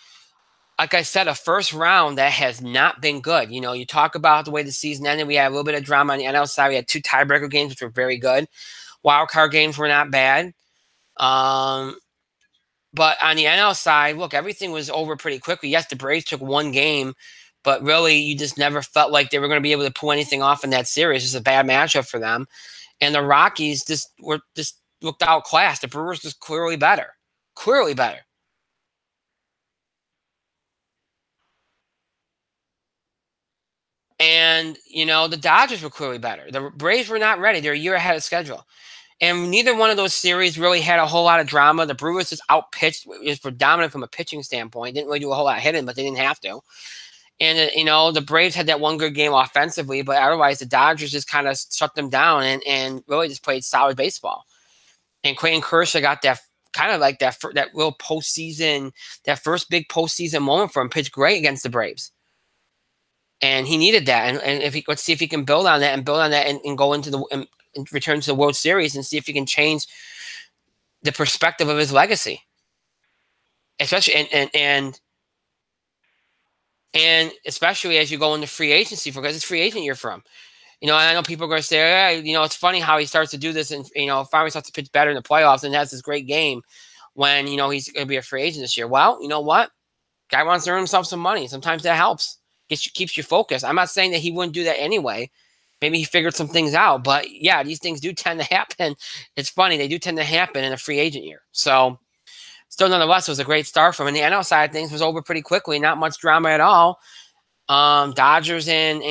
Speaker 1: like I said, a first round that has not been good. You talk about the way the season ended. We had a little bit of drama on the NL side. We had 2 tiebreaker games, which were very good. Wild card games were not bad. But on the NL side, look, everything was over pretty quickly. Yes, the Braves took 1 game, but really you just never felt like they were going to be able to pull anything off in that series. It's a bad matchup for them. And the Rockies looked outclassed. The Brewers was clearly better. Clearly better. And, the Dodgers were clearly better. The Braves were not ready. They're a year ahead of schedule. And neither one of those series really had a whole lot of drama. The Brewers just outpitched, just were dominant from a pitching standpoint. Didn't really do a whole lot of hitting, but they didn't have to. And, the Braves had that one good game offensively, but otherwise the Dodgers just kind of shut them down and really just played solid baseball. And Clayton Kershaw got that kind of like that real postseason, that first big postseason moment for him, pitched great against the Braves. And he needed that. And let's see if he can build on that and go into and return to the World Series and see if he can change the perspective of his legacy. Especially and especially as you go into free agency, because it's free agent year for him. I know people are going to say, it's funny how he starts to do this and, finally starts to pitch better in the playoffs and has this great game when, he's going to be a free agent this year. Well, you know what? Guy wants to earn himself some money. Sometimes that helps. Keeps you focused. I'm not saying that he wouldn't do that anyway. Maybe he figured some things out. But, yeah, these things do tend to happen. It's funny. They do tend to happen in a free agent year. So, still, nonetheless, it was a great start for him. And the NL side of things was over pretty quickly. Not much drama at all. Dodgers and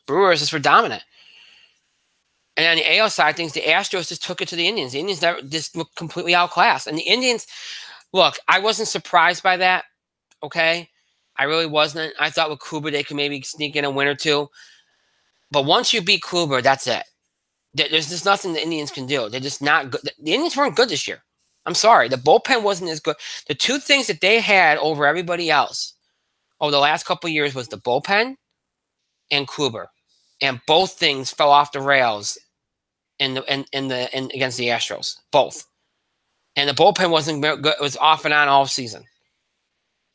Speaker 1: Brewers just were dominant. And on the AL side of things, the Astros just took it to the Indians. The Indians just looked completely outclassed. And the Indians, look, I wasn't surprised by that, okay? I really wasn't. I thought with Kluber they could maybe sneak in a win or two. But once you beat Kluber, that's it. There's just nothing the Indians can do. They're just not good. The Indians weren't good this year. I'm sorry. The bullpen wasn't as good. The two things that they had over everybody else over the last couple of years was the bullpen and Kluber. And both things fell off the rails against the Astros. Both. And the bullpen wasn't good. It was off and on all season.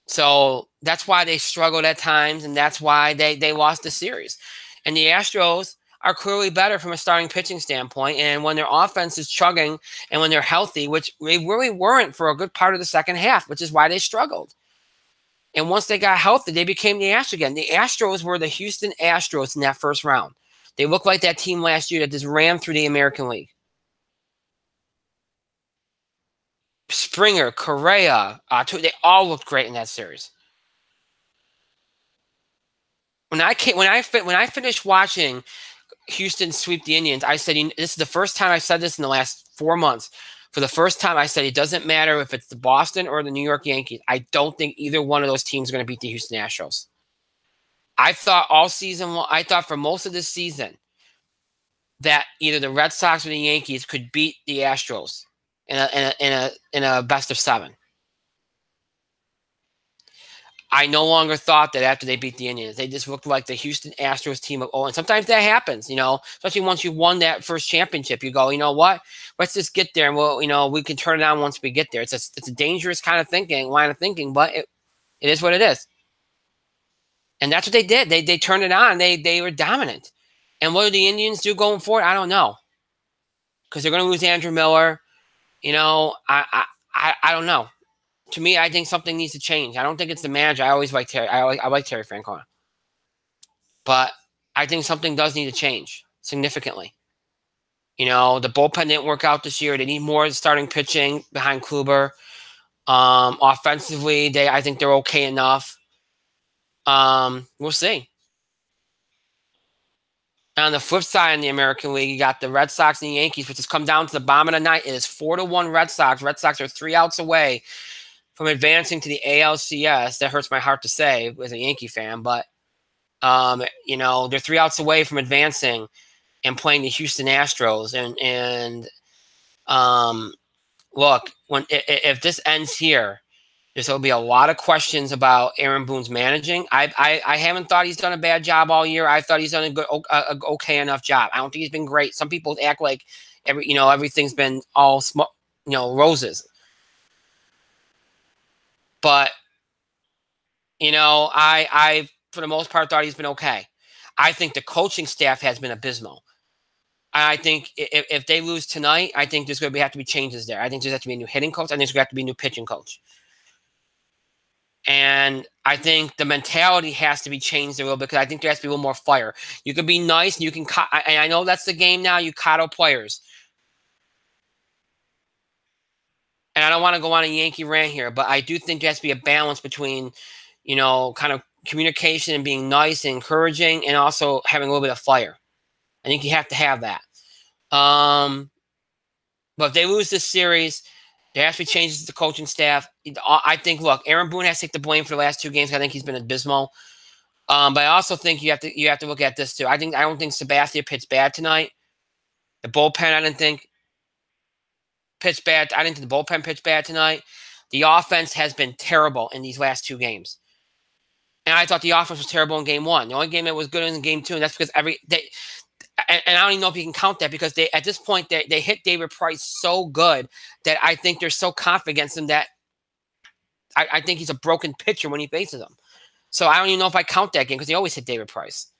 Speaker 1: So that's why they struggled at times, and that's why they lost the series. And the Astros are clearly better from a starting pitching standpoint. And when their offense is chugging and when they're healthy, which they really weren't for a good part of the second half, which is why they struggled. And once they got healthy, they became the Astros again. The Astros were the Houston Astros in that first round. They looked like that team last year that just ran through the American League. Springer, Correa, they all looked great in that series. When I finished watching Houston sweep the Indians, I said, this is the first time I said this in the last 4 months. For the first time, I said it doesn't matter if it's the Boston or the New York Yankees. I don't think either one of those teams are going to beat the Houston Astros. I thought for most of this season that either the Red Sox or the Yankees could beat the Astros in a best of 7. I no longer thought that after they beat the Indians. They just looked like the Houston Astros team of old. And sometimes that happens, especially once you won that first championship. You go, you know what? Let's just get there, and we can turn it on once we get there. It's a dangerous kind of line of thinking, but it is what it is. And that's what they did. They turned it on. They were dominant. And what do the Indians do going forward? I don't know, because they're going to lose Andrew Miller. I don't know. To me, I think something needs to change. I don't think it's the manager. I always like Terry. I like Terry Francona. But I think something does need to change significantly. The bullpen didn't work out this year. They need more starting pitching behind Kluber. Offensively, I think they're okay enough. We'll see. On the flip side in the American League, you got the Red Sox and the Yankees, which has come down to the bottom of the night. It is 4-1 Red Sox. Red Sox are 3 outs away from advancing to the ALCS. That hurts my heart to say as a Yankee fan, but they're 3 outs away from advancing and playing the Houston Astros. And look, if this ends here, there'll be a lot of questions about Aaron Boone's managing. I haven't thought he's done a bad job all year. I thought he's done a okay enough job. I don't think he's been great. Some people act like everything's been all roses. But I for the most part thought he's been okay. I think the coaching staff has been abysmal. I think if they lose tonight, I think there's going to have to be changes there. I think there's going to have to be a new hitting coach. I think there's going to have to be a new pitching coach. And I think the mentality has to be changed a little bit because I think there has to be a little more fire. You can be nice and you can, and I know that's the game now, you coddle players. And I don't want to go on a Yankee rant here, but I do think there has to be a balance between, kind of communication and being nice and encouraging and also having a little bit of fire. I think you have to have that. But if they lose this series, there has to be changes to the coaching staff. I think, look, Aaron Boone has to take the blame for the last 2 games. I think he's been abysmal. But I also think you have to look at this too. I don't think Sabathia pitched bad tonight. The bullpen, I didn't think pitched bad. I didn't think the bullpen pitched bad tonight. The offense has been terrible in these last 2 games. And I thought the offense was terrible in game 1. The only game that was good in game 2, and that's because and I don't even know if you can count that because at this point they hit David Price so good that I think they're so confident against him that I think he's a broken pitcher when he faces them. So I don't even know if I count that game because they always hit David Price.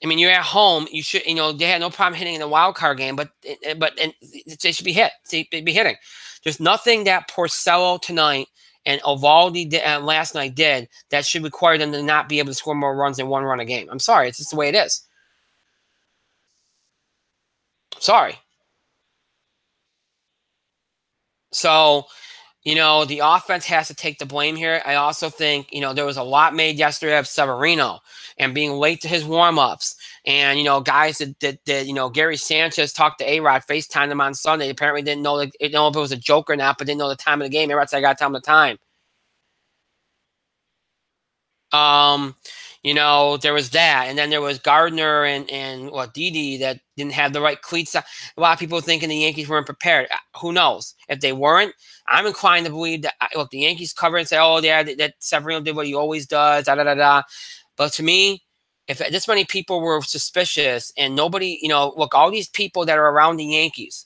Speaker 1: I mean, you're at home. You should, they had no problem hitting in the wild card game, but they should be hit. They'd be hitting. There's nothing that Porcello tonight and Eovaldi last night did that should require them to not be able to score more runs than 1 run a game. I'm sorry. It's just the way it is. Sorry. So, the offense has to take the blame here. I also think, there was a lot made yesterday of Severino and being late to his warm-ups. And, guys that Gary Sanchez talked to A-Rod, FaceTimed him on Sunday. Apparently didn't know if it was a joke or not, but didn't know the time of the game. A-Rod said, I got to tell him the time. There was that. And then there was Gardner and Didi that didn't have the right cleats. A lot of people thinking the Yankees weren't prepared. Who knows? If they weren't, I'm inclined to believe that, look, the Yankees cover and say, oh, yeah, that Severino did what he always does, da-da-da-da. But to me, if this many people were suspicious and nobody, look, all these people that are around the Yankees,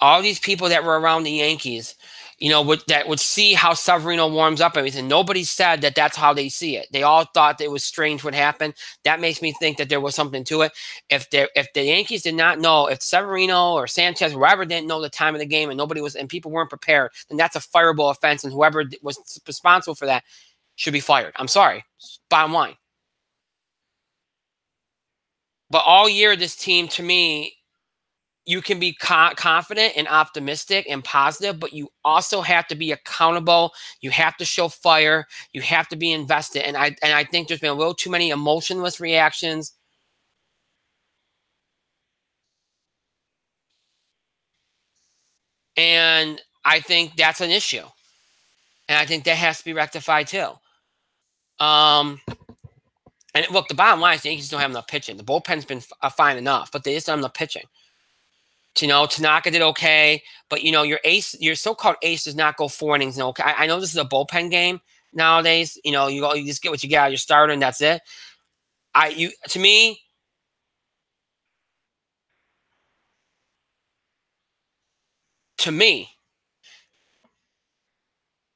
Speaker 1: all these people that were around the Yankees, that would see how Severino warms up and everything. Nobody said that that's how they see it. They all thought it was strange what happened. That makes me think that there was something to it. If the Yankees did not know, if Severino or Sanchez, whoever didn't know the time of the game and people weren't prepared, then that's a fireable offense, and whoever was responsible for that should be fired. I'm sorry. Bottom line. But all year, this team, to me, you can be confident and optimistic and positive, but you also have to be accountable. You have to show fire. You have to be invested. And I think there's been a little too many emotionless reactions. And I think that's an issue. And I think that has to be rectified too. And look, the bottom line is the Yankees don't have enough pitching. The bullpen's been fine enough, but they just don't have enough pitching. Tanaka did okay, but your so-called ace does not go 4 innings. I know this is a bullpen game nowadays. You just get what you get out of your starter, and that's it. To me,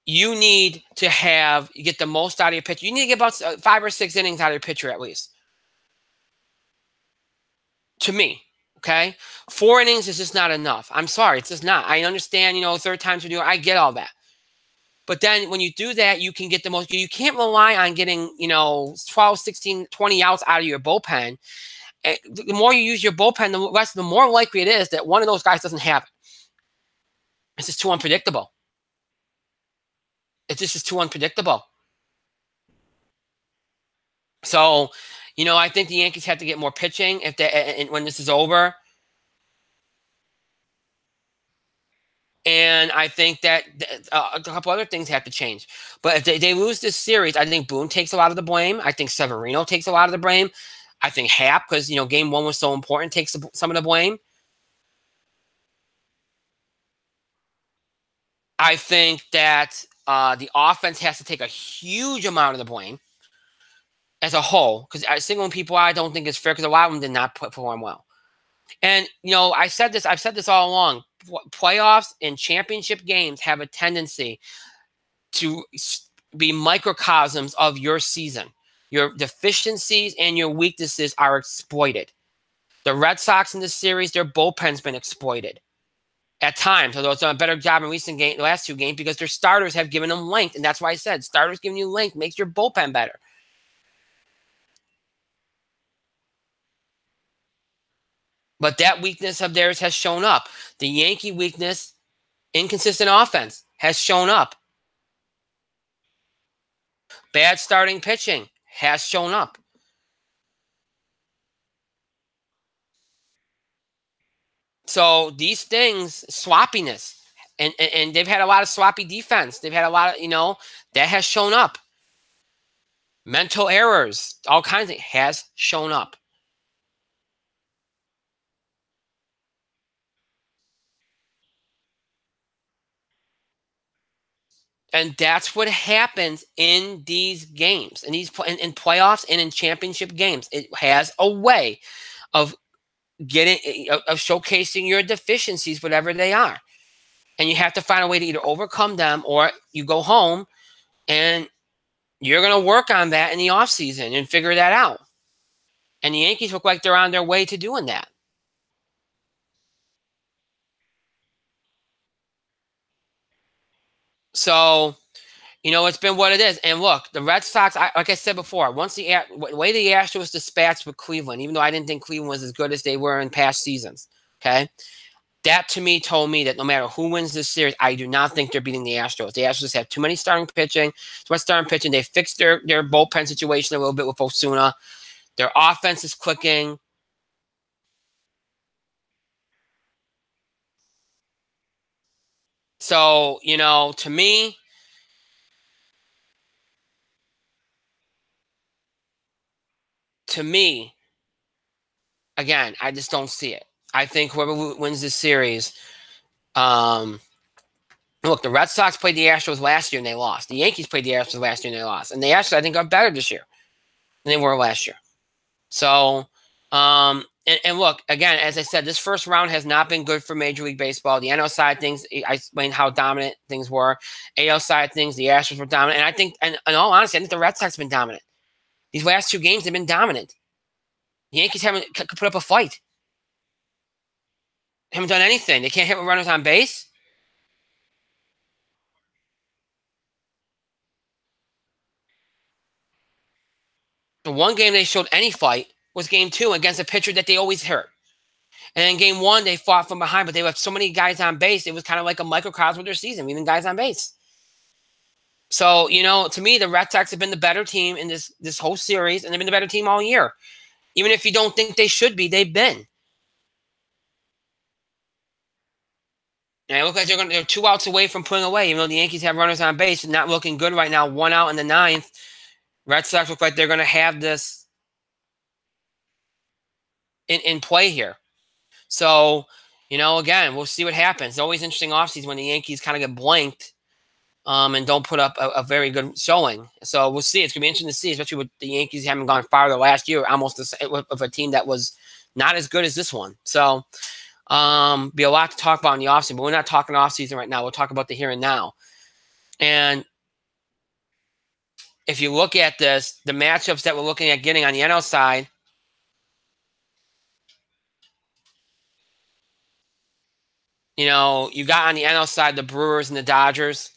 Speaker 1: you need to get the most out of your pitcher. You need to get about 5 or 6 innings out of your pitcher at least. To me. Okay, 4 innings is just not enough. I'm sorry, it's just not. I understand, third times we do it. I get all that. But then when you do that, you can get the most. You can't rely on getting, 12, 16, 20 outs out of your bullpen. And the more you use your bullpen, the more likely it is that one of those guys doesn't have it. It's just too unpredictable. It just is too unpredictable. So, I think the Yankees have to get more pitching when this is over. And I think that a couple other things have to change. But if they lose this series, I think Boone takes a lot of the blame. I think Severino takes a lot of the blame. I think Happ, because, game 1 was so important, takes some of the blame. I think that the offense has to take a huge amount of the blame as a whole, because singling people I don't think is fair because a lot of them did not perform well. And, I've said this all along. Playoffs and championship games have a tendency to be microcosms of your season. Your deficiencies and your weaknesses are exploited. The Red Sox in this series, their bullpen's been exploited. at times, although it's done a better job in the last 2 games, because their starters have given them length, and that's why I said starters giving you length makes your bullpen better. But that weakness of theirs has shown up. The Yankee weakness, inconsistent offense, has shown up. Bad starting pitching has shown up. So these things, sloppiness, and they've had a lot of sloppy defense. They've had a lot of, that has shown up. Mental errors, all kinds of has shown up. And that's what happens in these games, in in playoffs and in championship games. It has a way of of showcasing your deficiencies, whatever they are. And you have to find a way to either overcome them, or you go home and you're going to work on that in the offseason and figure that out. And the Yankees look like they're on their way to doing that. So, it's been what it is. And look, the Red Sox, like I said before, once the way the Astros dispatched with Cleveland, even though I didn't think Cleveland was as good as they were in past seasons, okay, that to me told me that no matter who wins this series, I do not think they're beating the Astros. The Astros have too much starting pitching. They fixed their bullpen situation a little bit with Osuna. Their offense is clicking. So, to me, again, I just don't see it. I think whoever wins this series, look, the Red Sox played the Astros last year and they lost. The Yankees played the Astros last year and they lost. And the Astros, I think, are better this year than they were last year. So, and look, again, as I said, this first round has not been good for Major League Baseball. The NL side things, I explained how dominant things were. AL side things, the Astros were dominant. And I think, and in all honesty, I think the Red Sox have been dominant. These last 2 games, they've been dominant. The Yankees haven't put up a fight. Haven't done anything. They can't hit with runners on base. The one game they showed any fight was game 2 against a pitcher that they always hurt. And in game 1, they fought from behind, but they left so many guys on base. It was kind of like a microcosm of their season, leaving guys on base. So, to me, the Red Sox have been the better team in this whole series, and they've been the better team all year. Even if you don't think they should be, they've been. And it looks like they're 2 outs away from putting away, even though the Yankees have runners on base and not looking good right now. 1 out in the 9th. Red Sox look like they're going to have this in play here. So, again, we'll see what happens. It's always interesting offseason when the Yankees kind of get blanked and don't put up a very good showing. So we'll see. It's going to be interesting to see, especially with the Yankees having gone farther last year, almost with a team that was not as good as this one. So be a lot to talk about in the offseason, but we're not talking offseason right now. We'll talk about the here and now. And if you look at this, the matchups that we're looking at getting on the NL side, you got on the NL side the Brewers and the Dodgers.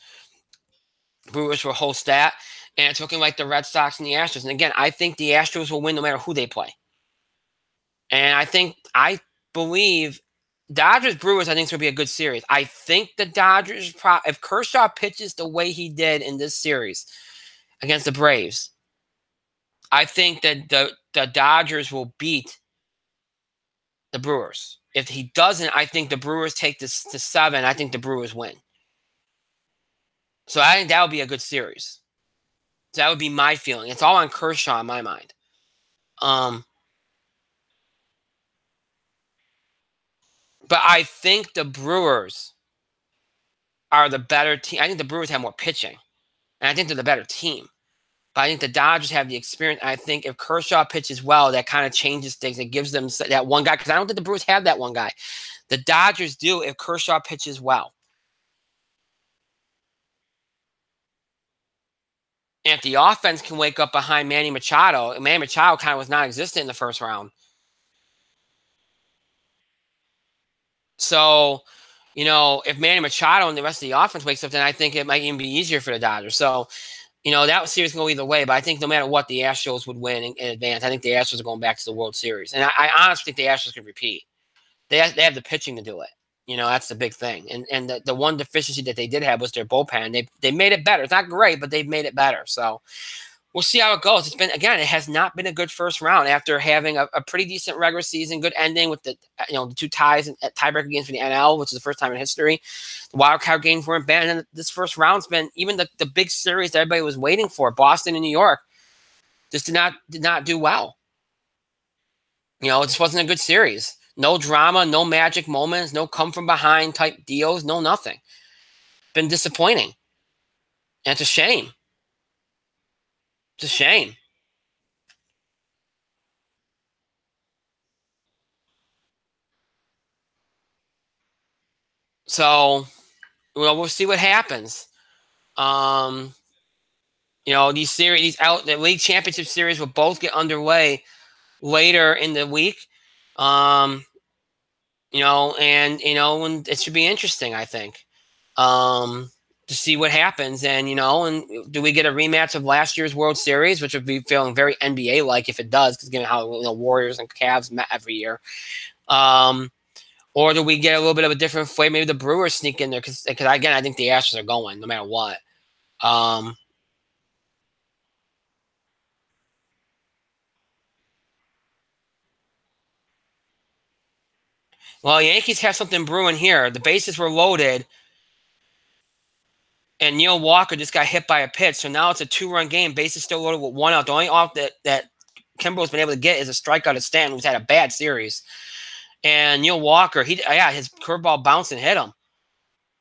Speaker 1: Brewers will host that. And it's looking like the Red Sox and the Astros. And again, I think the Astros will win no matter who they play. And I believe Dodgers Brewers, I think, is going to be a good series. I think the Dodgers, if Kershaw pitches the way he did in this series against the Braves, I think that the Dodgers will beat the Brewers. If he doesn't, I think the Brewers take this to 7. I think the Brewers win. So I think that would be a good series. So that would be my feeling. It's all on Kershaw in my mind. But I think the Brewers are the better team. I think the Brewers have more pitching. And I think they're the better team. But I think the Dodgers have the experience. And I think if Kershaw pitches well, that kind of changes things. It gives them that one guy. Because I don't think the Brewers have that one guy. The Dodgers do if Kershaw pitches well. And if the offense can wake up behind Manny Machado kind of was non-existent in the first round. So, if Manny Machado and the rest of the offense wakes up, then I think it might even be easier for the Dodgers. So, that series can go either way, but I think no matter what, the Astros would win in advance. I think the Astros are going back to the World Series. And I honestly think the Astros can repeat. They have the pitching to do it. That's the big thing. And the one deficiency that they did have was their bullpen. They made it better. It's not great, but they've made it better. So we'll see how it goes. It has not been a good first round after having a pretty decent regular season, good ending with the 2 ties at tiebreaker games for the NL, which is the first time in history. The wild card games weren't bad, and this first round's been even the big series that everybody was waiting for, Boston and New York, just did not do well. It just wasn't a good series. No drama, no magic moments, no come from behind type deals, no nothing. Been disappointing, and it's a shame. It's a shame. So, we'll see what happens. These series, the league championship series will both get underway later in the week. And it should be interesting, I think, to see what happens. And, and do we get a rematch of last year's World Series, which would be feeling very NBA-like if it does, because given how Warriors and Cavs met every year. Or do we get a little bit of a different flavor? Maybe the Brewers sneak in there because again, I think the Astros are going no matter what. Well, Yankees have something brewing here. The bases were loaded, and Neil Walker just got hit by a pitch. So now it's a 2-run game. Bases still loaded with 1 out. The only out that Kimbrel's been able to get is a strikeout to Stanton, who's had a bad series. And Neil Walker, his curveball bounced and hit him.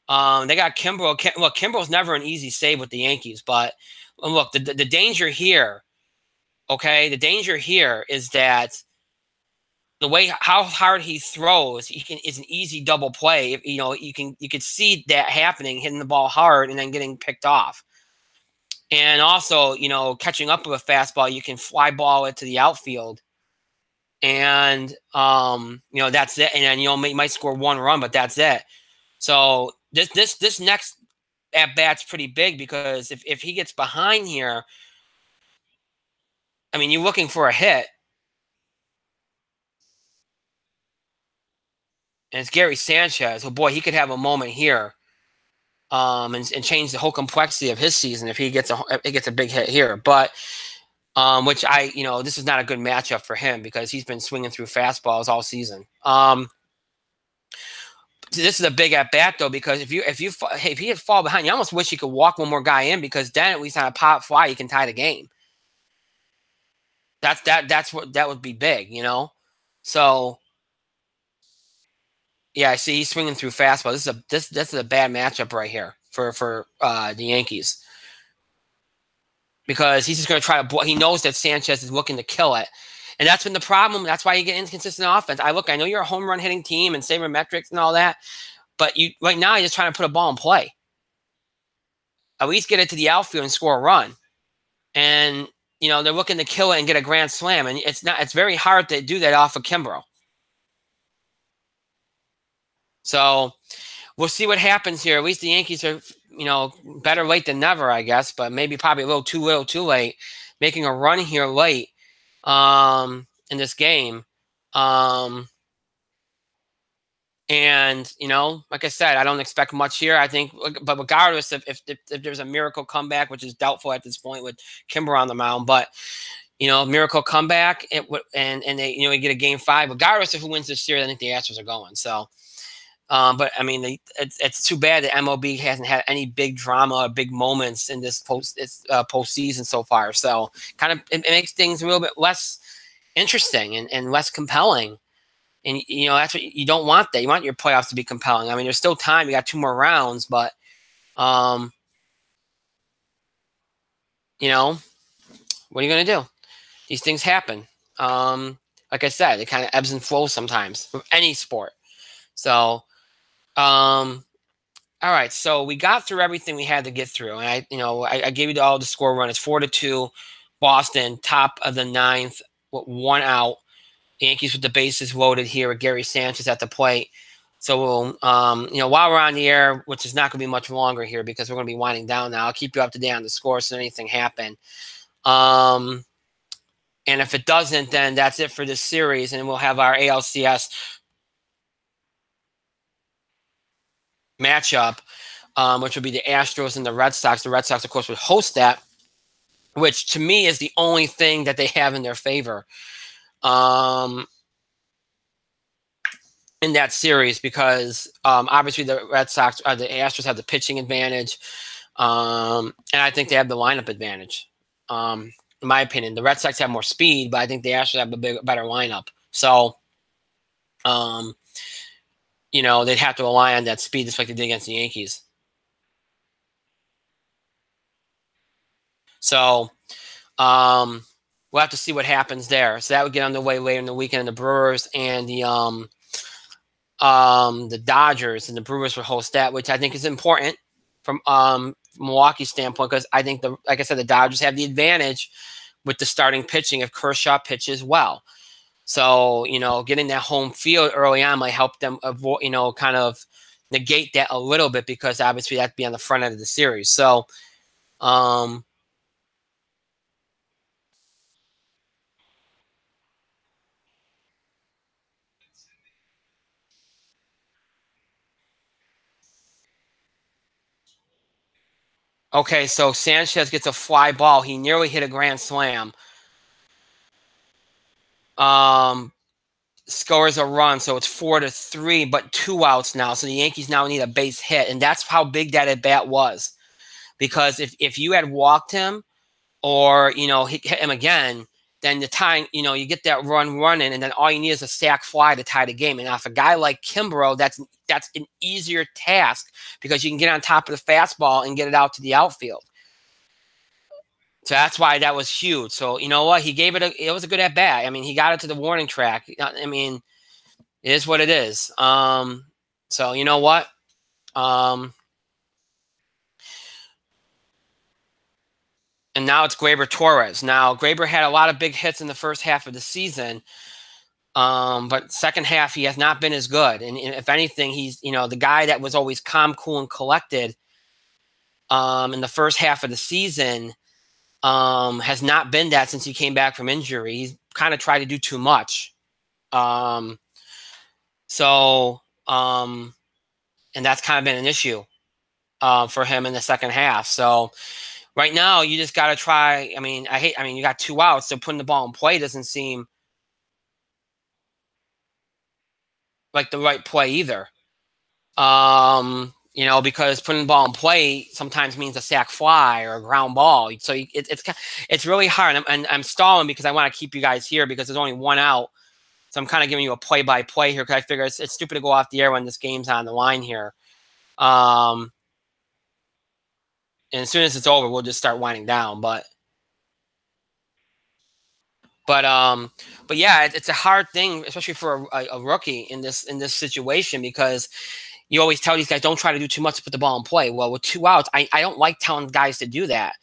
Speaker 1: They got Kimbrel. Look, Kimbrel's never an easy save with the Yankees, but look, the danger here, okay, the danger here is that the way how hard he throws, is an easy double play. You could see that happening, hitting the ball hard and then getting picked off. And also, catching up with a fastball, you can fly ball it to the outfield. And that's it. And then you might score 1 run, but that's it. So this next at bat's pretty big, because if he gets behind here, I mean, you're looking for a hit. And it's Gary Sanchez. Oh boy, he could have a moment here, and change the whole complexity of his season if he gets a big hit here. But which this is not a good matchup for him because he's been swinging through fastballs all season. This is a big at bat though, because if he had fall behind, you almost wish he could walk one more guy in, because then at least on a pop fly you can tie the game. That's what that would be big, So yeah, I see he's swinging through fastball. This is a bad matchup right here for the Yankees, because he's just going to try to. He knows that Sanchez is looking to kill it, and that's been the problem. That's why you get inconsistent offense. I know you're a home run hitting team and sabermetrics and all that, but right now you're just trying to put a ball in play. At least get it to the outfield and score a run, and they're looking to kill it and get a grand slam, and it's very hard to do that off of Kimbrel. So we'll see what happens here. At least the Yankees are, better late than never, I guess, but probably a little too late, making a run here late in this game. And, like I said, I don't expect much here, I think. But regardless, if there's a miracle comeback, which is doubtful at this point with Kimbrel on the mound, but, miracle comeback, and they, you get a game 5. Regardless of who wins this series, I think the Astros are going. So, but I mean, it's too bad that MLB hasn't had any big drama or big moments in this postseason so far. So kind of it makes things a little bit less interesting and less compelling. And that's what you don't want. That you want your playoffs to be compelling. I mean, there's still time. You got 2 more rounds, but what are you going to do? These things happen. Like I said, it kind of ebbs and flows sometimes with any sport. So. All right, so we got through everything we had to get through, and I gave you all the score run. It's 4-2, Boston, top of the 9th, with 1 out. The Yankees with the bases loaded here with Gary Sanchez at the plate. So, while we're on the air, which is not going to be much longer here because we're going to be winding down now, I'll keep you up to date on the score so anything happen. Um, and if it doesn't, then that's it for this series, and we'll have our ALCS matchup, which would be the Astros and the Red Sox. The Red Sox, of course, would host that, which to me is the only thing that they have in their favor in that series because obviously the Red Sox, the Astros have the pitching advantage, and I think they have the lineup advantage. In my opinion, the Red Sox have more speed, but I think the Astros have a better lineup. So, um, they'd have to rely on that speed just like they did against the Yankees. So, we'll have to see what happens there. So that would get underway later in the weekend. The Brewers and the Dodgers and the Brewers would host that, which I think is important from Milwaukee's standpoint because I think like I said, the Dodgers have the advantage with the starting pitching if Kershaw pitches well. So getting that home field early on might help them avoid, kind of negate that a little bit because obviously that'd be on the front end of the series. So, okay, so Sanchez gets a fly ball. He nearly hit a grand slam. Scores a run, so it's 4-3, but 2 outs now. So the Yankees now need a base hit, and that's how big that at bat was. Because if you had walked him or hit him again, then the time you get that run running, and then all you need is a sac fly to tie the game. And if a guy like Kimbrough, that's an easier task because you can get on top of the fastball and get it out to the outfield. So that's why that was huge. So you know what? He gave it was a good at bat. I mean, he got it to the warning track. I mean, it is what it is. So you know what? And now it's Gleyber Torres. Now Gleyber had a lot of big hits in the first half of the season, but second half he has not been as good. And if anything, he's the guy that was always calm, cool, and collected in the first half of the season has not been that since he came back from injury. He's kind of tried to do too much. So and that's kind of been an issue for him in the second half. So right now, you just got to try. I mean, you got 2 outs, so putting the ball in play doesn't seem like the right play either. Because putting the ball in play sometimes means a sac fly or a ground ball. So it's really hard. And I'm stalling because I want to keep you guys here because there's only 1 out. So I'm kind of giving you a play-by-play here because I figure it's stupid to go off the air when this game's on the line here. And as soon as it's over, we'll just start winding down. But yeah, it's a hard thing, especially for a rookie in this situation because you always tell these guys don't try to do too much to put the ball in play. Well, with 2 outs, I don't like telling guys to do that.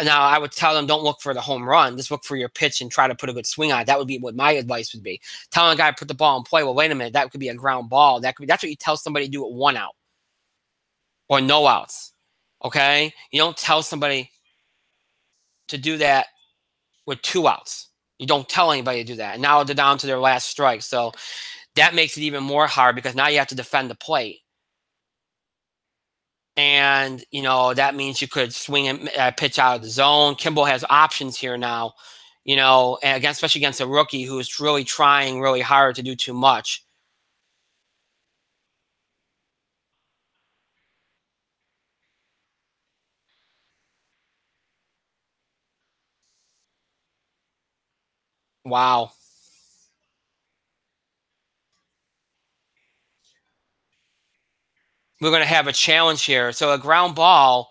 Speaker 1: Now I would tell them don't look for the home run, just look for your pitch and try to put a good swing on it. That would be what my advice would be. Telling a guy to put the ball in play. Well, wait a minute, that could be a ground ball. That's what you tell somebody to do at 1 out or no outs. Okay, you don't tell somebody to do that with 2 outs. You don't tell anybody to do that. And now they're down to their last strike. So that makes it even more hard because now you have to defend the plate. And, that means you could swing and pitch out of the zone. Kimball has options here now, and especially against a rookie who's really trying really hard to do too much. Wow. We're going to have a challenge here. So a ground ball.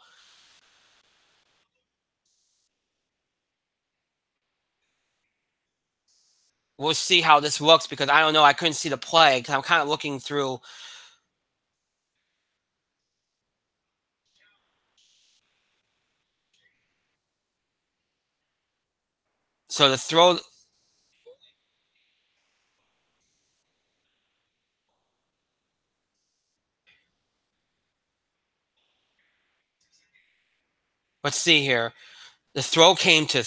Speaker 1: We'll see how this looks because I don't know. I couldn't see the play because I'm kind of looking through. So the throw. Let's see here. The throw came to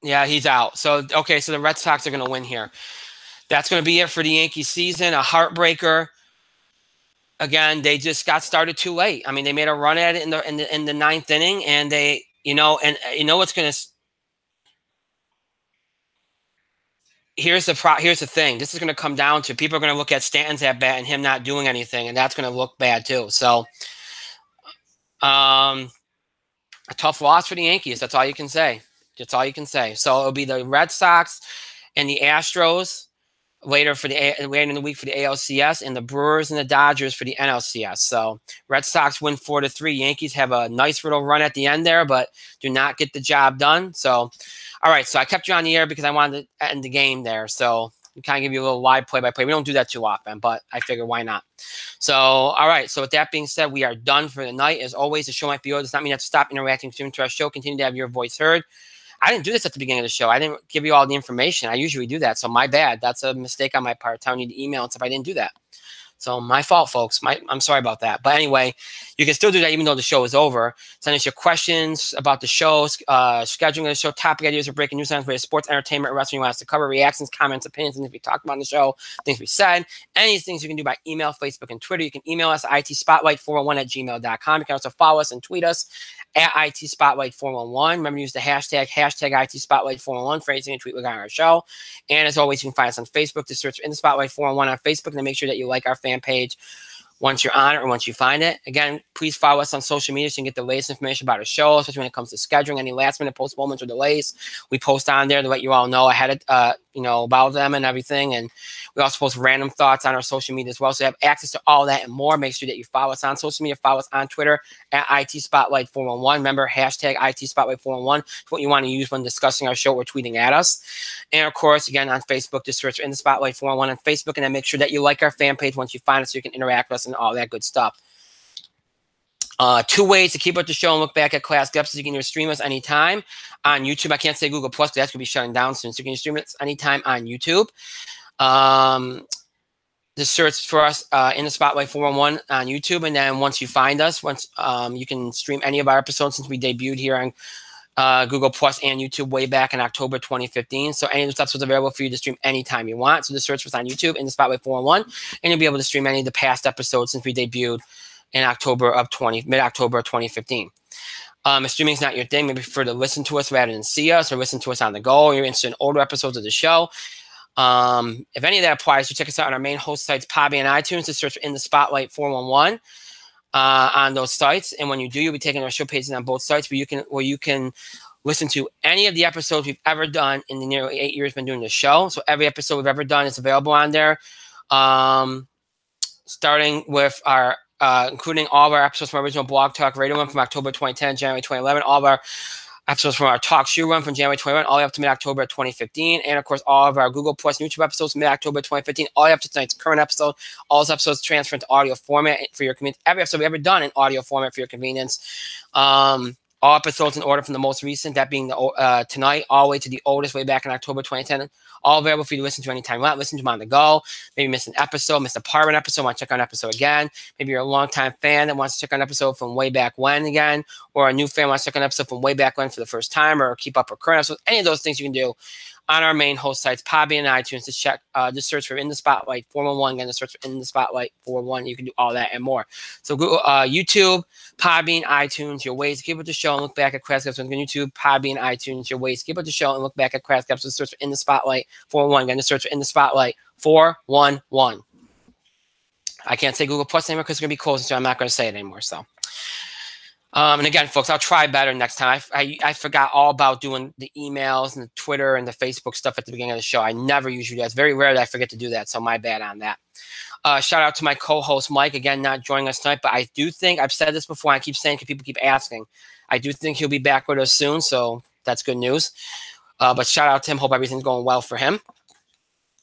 Speaker 1: yeah, he's out. So okay, so the Red Sox are going to win here. That's going to be it for the Yankees season. A heartbreaker. Again, they just got started too late. I mean, they made a run at it in the ninth inning, and they, and you know what's going to. Here's the thing. This is going to come down to people are going to look at Stanton's at bat and him not doing anything, and that's going to look bad too. So, a tough loss for the Yankees. That's all you can say. That's all you can say. So it'll be the Red Sox and the Astros later in the week for the ALCS, and the Brewers and the Dodgers for the NLCS. So Red Sox win 4-3. Yankees have a nice little run at the end there, but do not get the job done. So, all right. So I kept you on the air because I wanted to end the game there. So we kind of give you a little live play-by-play. We don't do that too often, but I figured why not. So, all right. So with that being said, we are done for the night. As always, the show might be over. Does not mean you have to stop interacting with our show. Continue to have your voice heard. I didn't do this at the beginning of the show. I didn't give you all the information. I usually do that. So my bad. That's a mistake on my part, telling you to email and stuff. I didn't do that. So my fault, folks. I'm sorry about that. But anyway, you can still do that even though the show is over. Send us your questions about the show, scheduling of the show, topic ideas, or breaking news for sports, entertainment, or wrestling you want us to cover, reactions, comments, opinions, things we talked about on the show, things we said. Any of these things you can do by email, Facebook, and Twitter. You can email us at itspotlight411@gmail.com. You can also follow us and tweet us at itspotlight411. Remember to use the hashtag itspotlight411 for anything you tweet regarding our show. And as always, you can find us on Facebook. To search In the Spotlight 411 on Facebook, and then make sure that you like our fan page once you're on it or once you find it. Again, please follow us on social media so you can get the latest information about our show, especially when it comes to scheduling, any last minute postponements or delays. We post on there to let you all know ahead of, about them and everything. And we also post random thoughts on our social media as well. So you have access to all that and more. Make sure that you follow us on social media. Follow us on Twitter at itspotlight411. Remember, hashtag itspotlight411 is what you want to use when discussing our show or tweeting at us. And of course, again, on Facebook, just search In the Spotlight 411 on Facebook, and then make sure that you like our fan page once you find it so you can interact with us and all that good stuff. 2 ways to keep up the show and look back at classic episodes. You can either stream us anytime on YouTube. I can't say Google Plus because that's going to be shutting down soon. So you can stream us anytime on YouTube. Just search for us In the Spotlight 411 on YouTube. And then once you find us, you can stream any of our episodes since we debuted here on Google Plus and YouTube way back in October 2015. So any of those episodes are available for you to stream anytime you want. So just search for us on YouTube In the Spotlight 411, and you'll be able to stream any of the past episodes since we debuted in mid-October of 2015. If streaming is not your thing, maybe prefer to listen to us rather than see us, or listen to us on the go, or you're interested in older episodes of the show. If any of that applies, you check us out on our main host sites, Podbean and iTunes. To search for In the Spotlight 411 on those sites. And when you do, you'll be taking our show pages on both sites where you can listen to any of the episodes we've ever done in the nearly 8 years we've been doing the show. So every episode we've ever done is available on there. Starting with our including all of our episodes from our original Blog Talk Radio run from October 2010, January 2011, all of our episodes from our Talk Shoe run from January 2021, all the way up to mid-October 2015, and of course all of our Google Plus YouTube episodes mid-October 2015, all the way up to tonight's current episode. All those episodes transferred to audio format for your convenience. Every episode we've ever done in audio format for your convenience. All episodes in order from the most recent, that being tonight, all the way to the oldest, way back in October 2010. All available for you to listen to anytime you want. Listen to them on the go. Maybe miss an episode, miss a part of an episode, want to check out an episode again. Maybe you're a longtime fan that wants to check out an episode from way back when again, or a new fan wants to check out an episode from way back when for the first time, or keep up with current episodes. Any of those things you can do on our main host sites, Podbean and iTunes. Just search for In the Spotlight 411. Again, just search for In the Spotlight 411. You can do all that and more. So Google, YouTube, Podbean, iTunes, your ways to keep up the show and look back at classic episodes. YouTube, Podbean, iTunes, your ways to keep up the show and look back at classic episodes. Search for In the Spotlight 411. Again, just search for In the Spotlight 411. I can't say Google Plus anymore because it's going to be closed, so I'm not going to say it anymore. So. And again, folks, I'll try better next time. I forgot all about doing the emails and the Twitter and the Facebook stuff at the beginning of the show. I never usually do that. It's very rare that I forget to do that, so my bad on that. Shout out to my co-host, Mike, again, not joining us tonight, but I do think, I've said this before, I keep saying because people keep asking, I do think he'll be back with us soon, so that's good news. But shout out to him. Hope everything's going well for him.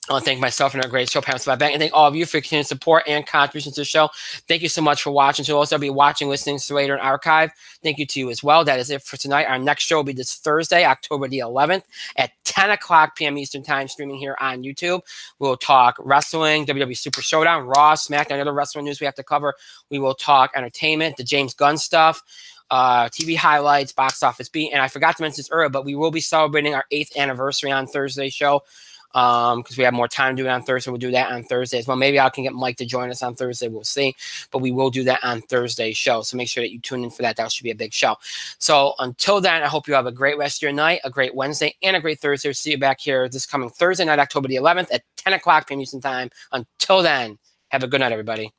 Speaker 1: I want to thank myself and our great show, Parents by Bank, and thank all of you for your continued support and contributions to the show. Thank you so much for watching. To also be watching, listening to later in archive, thank you to you as well. That is it for tonight. Our next show will be this Thursday, October the 11th at 10 o'clock p.m. Eastern Time, streaming here on YouTube. We'll talk wrestling, WWE Super Showdown, Raw, SmackDown, other wrestling news we have to cover. We will talk entertainment, the James Gunn stuff, TV highlights, box office beat. And I forgot to mention this earlier, but we will be celebrating our 8th anniversary on Thursday's show. Because we have more time to do it on Thursday. We'll do that on Thursday as well. Maybe I can get Mike to join us on Thursday. We'll see. But we will do that on Thursday's show. So make sure that you tune in for that. That should be a big show. So until then, I hope you have a great rest of your night, a great Wednesday, and a great Thursday. We'll see you back here this coming Thursday night, October the 11th at 10 o'clock p.m. Eastern Time. Until then, have a good night, everybody.